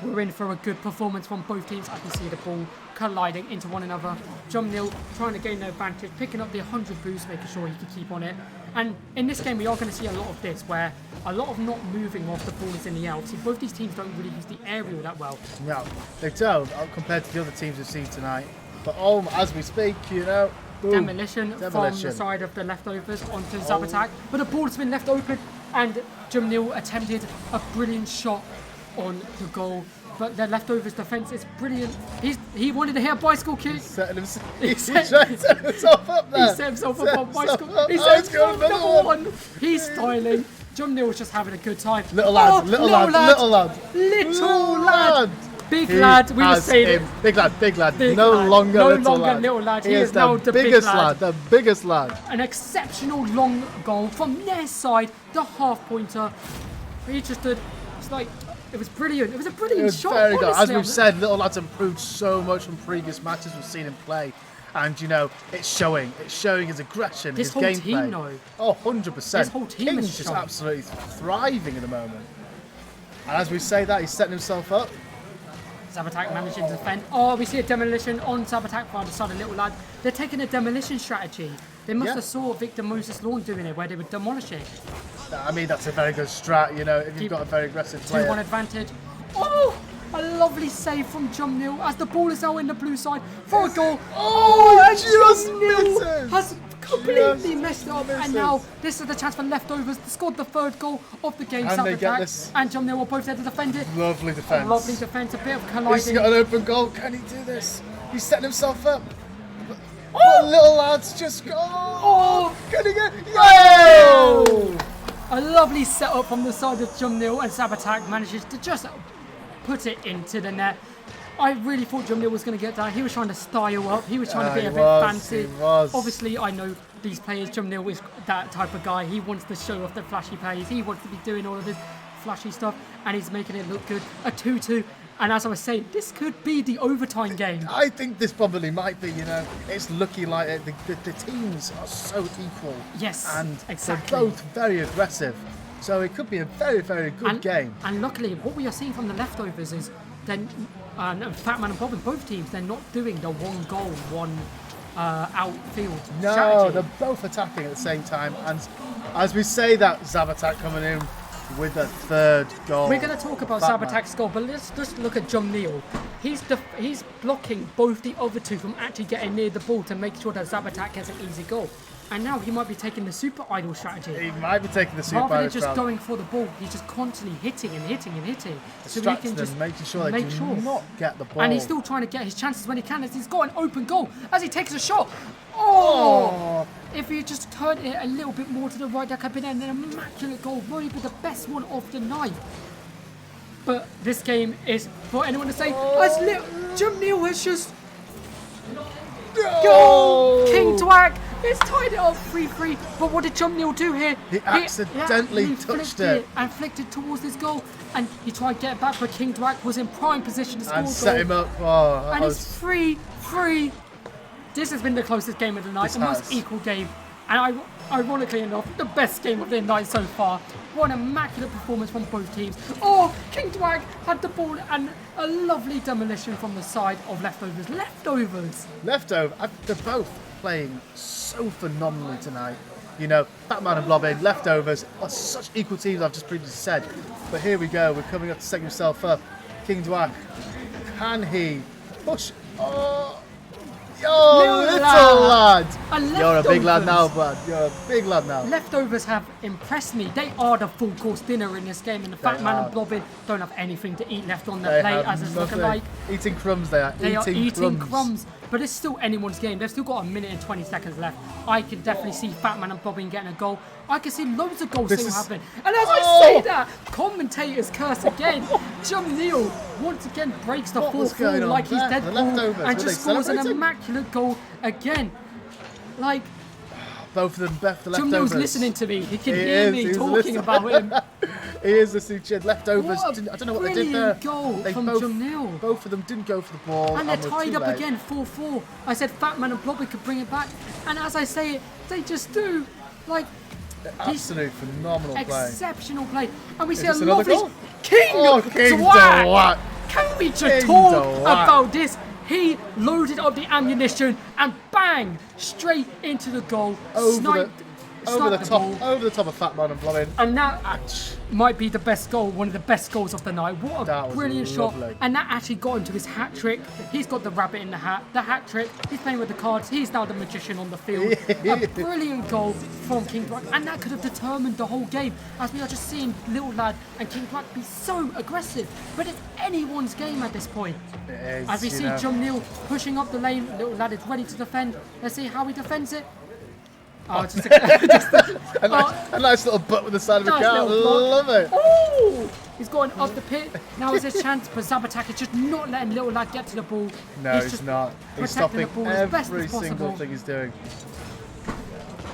we're in for a good performance from both teams. I can see the ball colliding into one another. John Neal trying to gain the advantage, picking up the 100 boost, making sure he can keep on it. And in this game, we are going to see a lot of this, where a lot of not moving off the ball is in the air. Obviously, both these teams don't really use the aerial that well. No, they don't, compared to the other teams we've seen tonight. But as we speak, you know, boom. Demolition from the side of the Leftovers onto Zabatak. But the ball's been left open, and John Neal attempted a brilliant shot on the goal, but the Leftovers defence is brilliant. He wanted to hit a bicycle kick. He set himself up there. He set himself up on bicycle. He set himself up one. He's styling. John Neal's just having a good time. Little lad. Big lad, we were saying it. Big lad. No longer little lad. He is now the biggest lad. The biggest lad. An exceptional long goal from their side, the half pointer. He just did. It's like, it was brilliant. It was a brilliant shot. Very good. As we've said, little lad's improved so much from previous matches we've seen him play. And, you know, it's showing. It's showing his aggression, his gameplay. This whole team, though. Oh, 100%. This whole team King's is just showing. absolutely thriving at the moment. And as we say that, he's setting himself up. Sabatak managing to defend. Oh, we see a demolition on Sabatak by the side of Little Lad. They're taking a demolition strategy. They must have saw Victor Moses Lawn doing it, where they would demolish it. I mean, that's a very good strat, you know, if you've got a very aggressive player. 2-1 advantage. Oh, a lovely save from Jum Nil as the ball is now in the blue side for a goal. Oh, and just Jum Nil misses. has completely Just messed up, misses. and now this is the chance for leftovers to score the third goal of the game. And they get Sabatak this. and Jum Nil are both there to defend it. Lovely defence. Lovely defence, a bit of He's colliding. got an open goal. Can he do this? He's setting himself up. But Little Lad's just go. Oh! Can he get? Yo! A lovely setup from the side of Jum Nil, and Sabatak manages to just put it into the net. I really thought Jum Nil was going to get that. He was trying to style up. He was trying to be he a bit was, fancy. he was. Obviously, I know these players. Jum Nil is that type of guy. He wants to show off the flashy plays. He wants to be doing all of this flashy stuff, and he's making it look good. A 2-2. And as I was saying, this could be the overtime game. I think this probably might be, you know. It's looking like it. The teams are so equal. Yes, And exactly. they're both very aggressive. So it could be a very, very good game. And luckily, what we are seeing from the leftovers is then Fat Man and Bob in both teams, they're not doing the one goal, one outfield No, strategy. they're both attacking at the same time. And as we say that, Sabatak coming in with a third goal. We're going to talk about Fat Man. Sabatak's goal, but let's just look at Jum Nil. He's blocking both the other two from actually getting near the ball to make sure that Sabatak gets an easy goal. And now he might be taking the super idol strategy. He might be taking the super Rather than idol just route. going for the ball, he's just constantly hitting and hitting and hitting. So he Distracting can them, just making sure they make do sure. not get the ball. And he's still trying to get his chances when he can. As he's got an open goal as he takes a shot. Oh! If he just turned it a little bit more to the right, that could have been an immaculate goal. Probably the best one of the night. But this game is for anyone to say, as Jum Nil has just goal! King Dwag is tied it up 3-3. But what did Jum Nil do here? He accidentally touched flicked it. and flicked it towards his goal. And he tried to get it back, but King Dwag was in prime position to score a And goal. set him up. Oh, that And was- it's 3-3. This has been the closest game of the night, This the most has. equal game. And ironically enough, the best game of the night so far. What an immaculate performance from both teams. Oh, King Dwag had the ball and a lovely demolition from the side of Leftovers. Leftover. They're both playing so phenomenally tonight. You know, Batman and Blobbin, Leftovers are such equal teams, I've just previously said. But here we go, we're coming up to set himself up. King Dwag, can he push? Oh, little lad. And You're a big lad now, Leftovers. bud. You're a big lad now. Leftovers have impressed me. They are the full course dinner in this game, and the Fat Man and Blobbin don't have anything to eat left on their They plate, have as it's looking nothing. like. Eating crumbs, they are. They are eating crumbs, but it's still anyone's game. They've still got 1 minute and 20 seconds left. I can definitely see Fat Man and Bobbin getting a goal. I can see loads of goals This still is- happening. And as I say that, commentators curse again. Jum Nil once again breaks the What was 4th wall going on like he's there? The Deadpool Leftovers, and were just they scores an celebrating? immaculate goal again. Like, Both of them, the Jum Leftovers. Nil's listening to me. He can He hear is, me he's talking listening. about him. He is the Suched. Leftovers. What a I don't know what they did there. brilliant goal They from both, Jum Nil. Both of them didn't go for the ball. And they're were tied too up late. again, 4-4. I said Fat Man and Blobbin could bring it back. And as I say it, they just do. Like, Absolute phenomenal play. exceptional play. And we see a this another lovely goal? King King Dwag. Dwag. Can we just King talk Dwag. about this? He loaded up the ammunition and bang, straight into the goal. Over the top, ball. over the top of Fat Man and Blobbin. And that might be the best goal, one of the best goals of the night. What a That was brilliant shot. lovely. And that actually got him to his hat trick. He's got the rabbit in the hat, trick. He's playing with the cards. He's now the magician on the field. A brilliant goal from King Dwag. And that could have determined the whole game, as we are just seeing Little Lad and King Dwag be so aggressive. But it's anyone's game at this point. It is, As we you see know. Jum Nil pushing up the lane, Little Lad is ready to defend. Let's see how he defends it. Oh, just A nice little butt with the side of the Nice car. little block. Love it. Oh! He's going up the pit. Now is his chance, but Sabatak is just not letting Little Lad get to the ball. No, he's just not. He's protecting stopping the ball as best every as single possible. thing he's doing.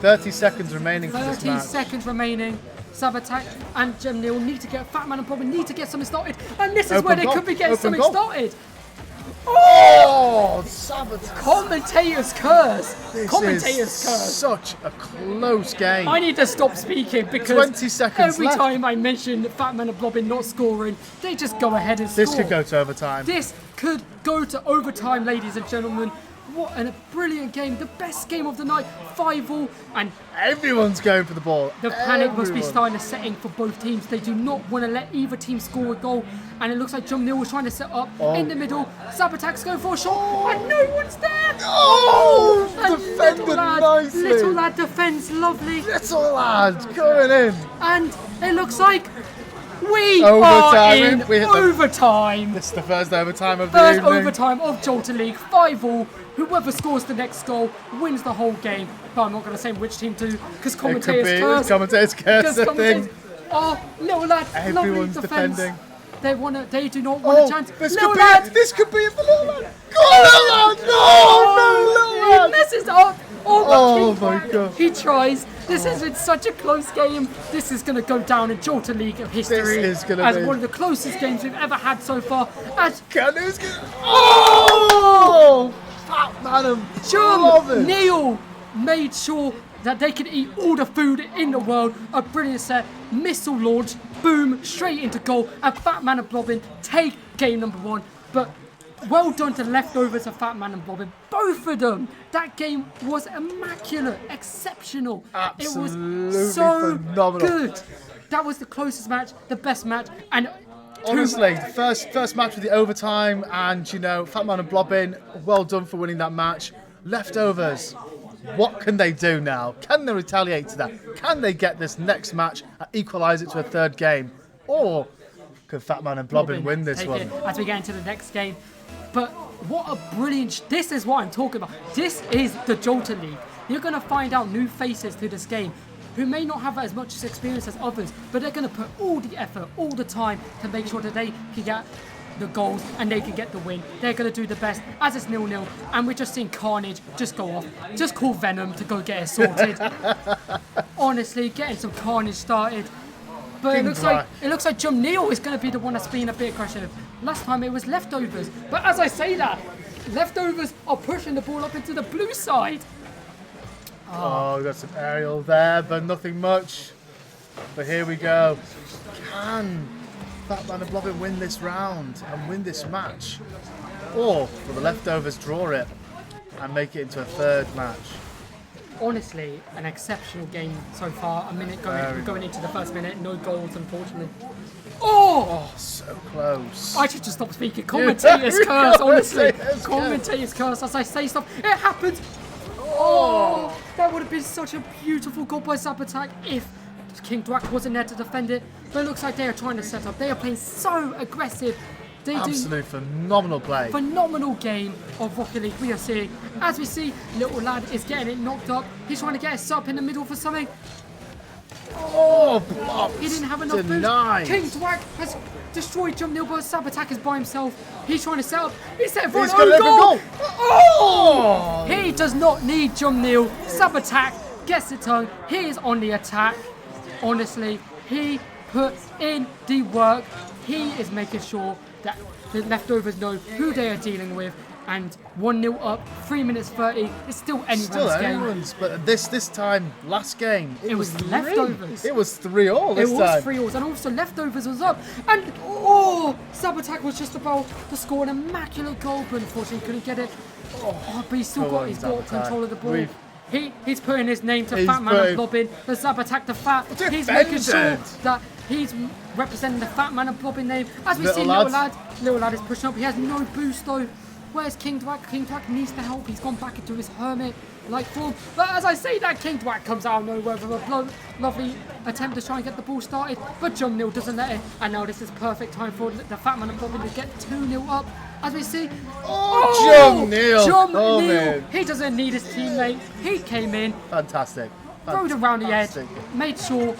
30 seconds remaining for this 30 match. seconds remaining. Sabatak and Jum Nil need to get Fat Man and Bobbin need to get something started. And this is Open where they goal. could be getting Open something goal. started. Oh, Sabotage. Commentator's curse. This Commentator's is curse. such a close game. I need to stop speaking because 20 seconds every left. time I mention Fat Man and Blobbin not scoring, they just go ahead and This score. could go to overtime. This could go to overtime, ladies and gentlemen. What a brilliant game. The best game of the night. 5-all. And Everyone's going for the ball. the panic must be Everyone. starting to set in for both teams. They do not want to let either team score a goal. And it looks like John Neal was trying to set up in the middle. Sabotage's going for a shot. And no one's there. Oh, And defended nicely. Little lad defends lovely. Little lad coming in. And it looks like we Overtime. are in We hit the- overtime. This is the first overtime of the First evening. overtime of Jalta League, 5-all. Whoever scores the next goal wins the whole game. But I'm not going to say which team to, because It could commentators be curse. commentators curse, Because I commentators, think. oh, little lad, lovely Everyone's defense. defending. They do not want a chance. this Little could lad, be it. This could be it for Little Lad. Go Little Lad! No, Little he Lad! messes up. Oh but my God. He tries. This has been such a close game. This is going to go down in Jalta League history This is gonna as be- one of the closest games we've ever had so far. As Who's gonna... Oh! Fat man and John Blobbin. Neal made sure that they could eat all the food in the world. A brilliant set, missile launch, boom, straight into goal, and Fat Man and Blobbin take game number 1. But well done to leftovers of Fat Man and Blobbin. Both of them. That game was immaculate, exceptional. It Absolutely was so phenomenal. good. That was the closest match, the best match, and Honestly, first match with the overtime, and you know, Fat Man and Blobbin, well done for winning that match. Leftovers, what can they do now? Can they retaliate to that? Can they get this next match and equalise it to a third game? Or can Fat Man and Blobbin win this take one? it as we get into the next game. But what a brilliant... This is what I'm talking about. This is the Jalta League. You're going to find out new faces to this game who may not have as much experience as others, but they're going to put all the effort, all the time to make sure that they can get the goals and they can get the win. They're going to do the best as it's 0-0, and we're just seeing Carnage just go off. Just call Venom to go get it sorted. Honestly, getting some Carnage started. But it looks like John Neal is going to be the one that's being a bit aggressive. Last time it was leftovers. But as I say that, leftovers are pushing the ball up into the blue side. Oh, we got some aerial there, but nothing much. But here we go. Can Fat Man and Blobbin win this round and win this match? Or will the leftovers draw it and make it into a third match? Honestly, an exceptional game so far. A minute going into the first minute, no goals unfortunately. Oh! Oh, so close. I should just stop speaking. Commentators curse, honestly. Commentators curse. Commentators curse as I say stuff. It happens. Oh! That would have been such a beautiful goal by Sabotage if King Dwack wasn't there to defend it. But it looks like they are trying to set up. They are playing so aggressive. They do Absolute phenomenal play. phenomenal game of Rocket League we are seeing. As we see, little lad is getting it knocked up. He's trying to get us up in the middle for something. Oh, blocked. He didn't have enough Denied. boost. King Dwack has destroyed Jump Nil, but Sabotage is by himself. He's trying to set up. He's set for He's an got own an open goal. goal. Oh! He does not need Jump Nil. Sabotage gets it done. He is on the attack. Honestly, he put in the work. He is making sure that the leftovers know who they are dealing with. And 1-0 up, 3 minutes 30. It's still anyone's Still game. anyone's, but this time, last game, It was three. leftovers. It was 3-3 this It time. was 3-0, and also leftovers was up. And Sabotage was just about to score an immaculate goal, but unfortunately couldn't get it. Oh, but he's still got Sabotage. control of the ball. We've- He's putting his name to He's Fat Man and putting- Blobbin. The Sabotage the Fat. He's making sure that he's representing the Fat Man and Blobbin name. As we see, little lad is pushing up. He has no boost though. Where's King Dwack? King Dwack needs the help. He's gone back into his hermit-like form. But as I say that, King Dwack comes out of nowhere with a lovely attempt to try and get the ball started. But John Neal doesn't let it. And now this is perfect time for the Fat Man and Blobbin to get 2-0 up. As we see, John Neal. John Oh, Neal. man. He doesn't need his teammate. He came in, Fantastic. rode around the edge, Fantastic. made sure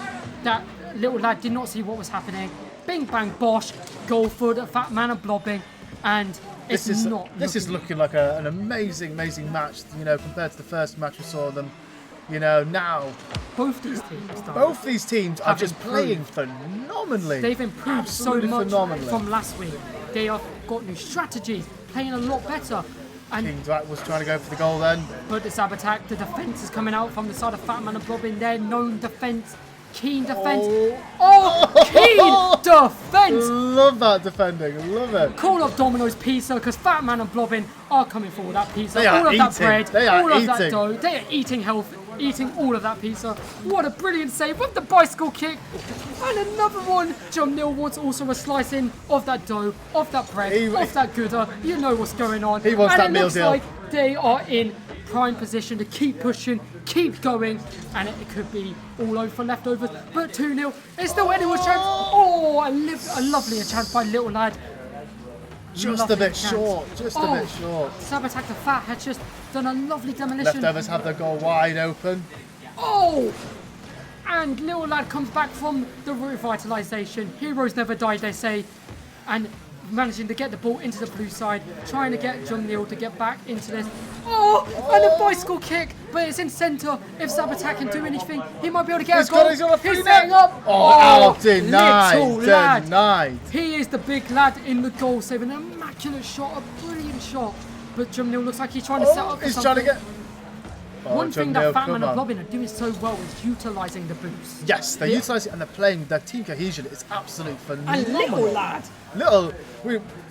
that little lad did not see what was happening. Bing bang bosh, goal for the Fat Man and Blobbin. And it's This not. is looking like an amazing match, you know, compared to the first match we saw them. You know, now Both these teams, though, both these teams are have just improved. playing phenomenally. they've improved Absolutely so much phenomenally. from last week. They have got new strategies, playing a lot better. And King Dwack was trying to go for the goal then. but the Sabotage, the defence is coming out from the side of Fatman and Blobbin. Their known defence, keen defence. Keen defence! Love that defending. Love it. Call up Domino's pizza because Fatman and Blobbin are coming for all that pizza, They are all of that eating. bread, They are all of that eating. dough. They are eating health, eating all of that pizza. What a brilliant save with the bicycle kick. And another one. John Neal wants also a slicing of that dough, of that bread, of that Gouda. You know what's going on. He wants and that it meal looks deal. like they are in prime position to keep pushing, keep going, and it could be all over for leftovers. But 2-0, it's still anyone's chance. Oh, a lovely chance by Little Lad. Just Lovely a bit chance. short. Just a bit short. Sabotage the Fat has just done a lovely demolition. Leftovers have their goal wide open. Oh! And Little Lad comes back from the revitalisation. Heroes never die, they say. And managing to get the ball into the blue side, trying to get John Neal to get back into this. Oh! And a bicycle kick, but it's in centre. If Sabotage can do anything, he might be able to get a goal. He's got a free net. setting up. Oh, denied. Little Lad. Denied. He is the big lad in the goal, saving an immaculate shot, a brilliant shot. But John Neal looks like he's trying to set up for He's something. trying to get. One thing John that Neal, Fatman come and on. Blobbin are doing so well is utilising the boost. Yes, they utilise it and they're playing. Their team cohesion is absolutely And phenomenal. Little Lad. Little,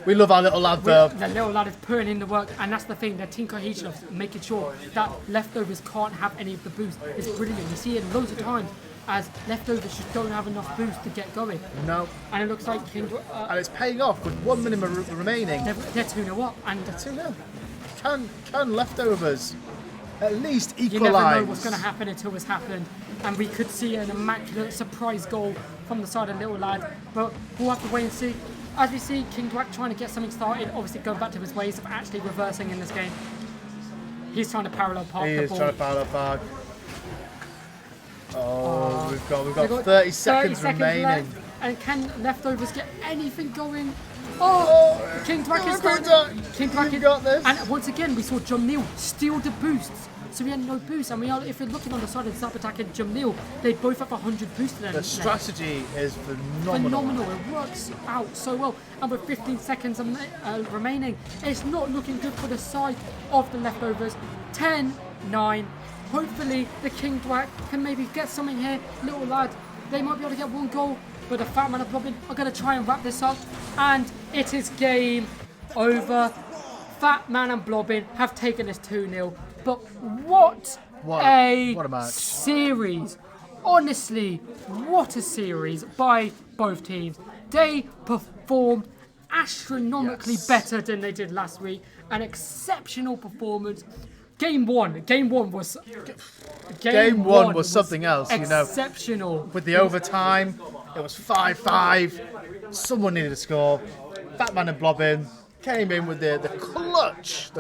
we love our little lad there. The Little Lad is putting in the work, and that's the thing. Their team cohesion of making sure that leftovers can't have any of the boost is brilliant. You see it loads of times as leftovers just don't have enough boost to get going. No, And it looks like and it's paying off with 1 minute remaining. they're 2-0 up, and 2-0. Can leftovers at least you equalise? never know what's going to happen until it's happened. And we could see an immaculate surprise goal from the side of Little Lad, but we'll have to wait and see. As we see King Dwack trying to get something started, obviously going back to his ways of actually reversing in this game. He's trying to parallel park He the is ball. trying to parallel park. Oh, we've got 30 seconds remaining. left, and can leftovers get anything going? Oh, King Dwack is King starting. Dwack, King Dwack you've is, got this. and once again we saw John Neal steal the boosts. So we had no boost, and we are, if you're looking on the side of Sabotage and John Neal, they both have 100 boost to them. The strategy is phenomenal. Phenomenal, it works out so well. And with 15 seconds remaining, it's not looking good for the side of the leftovers. 10-9. Hopefully the King Dwack can maybe get something here. Little Lad, they might be able to get one goal, but the Fat Man and Blobbin are going to try and wrap this up. And it is game over. Fat Man and Blobbin have taken this 2-0. But what a match. series. Honestly, what a series by both teams. They performed astronomically better than they did last week. An exceptional performance. Game one was Game one was something else, you know. Exceptional. With the overtime, it was 5-5. Someone needed to score. Batman and Blobbin came in with the clutch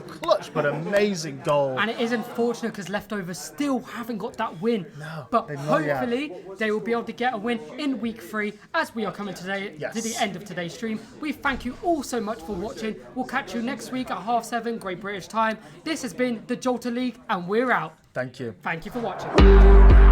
but amazing goal. And it is unfortunate because leftovers still haven't got that win. No, but they've not yet. hopefully they will be able to get a win in week 3 as we are coming today Yes. to the end of today's stream. We thank you all so much for watching. We'll catch you next week at 7:30 Great British time. This has been the Jalta League and we're out. Thank you. Thank you for watching.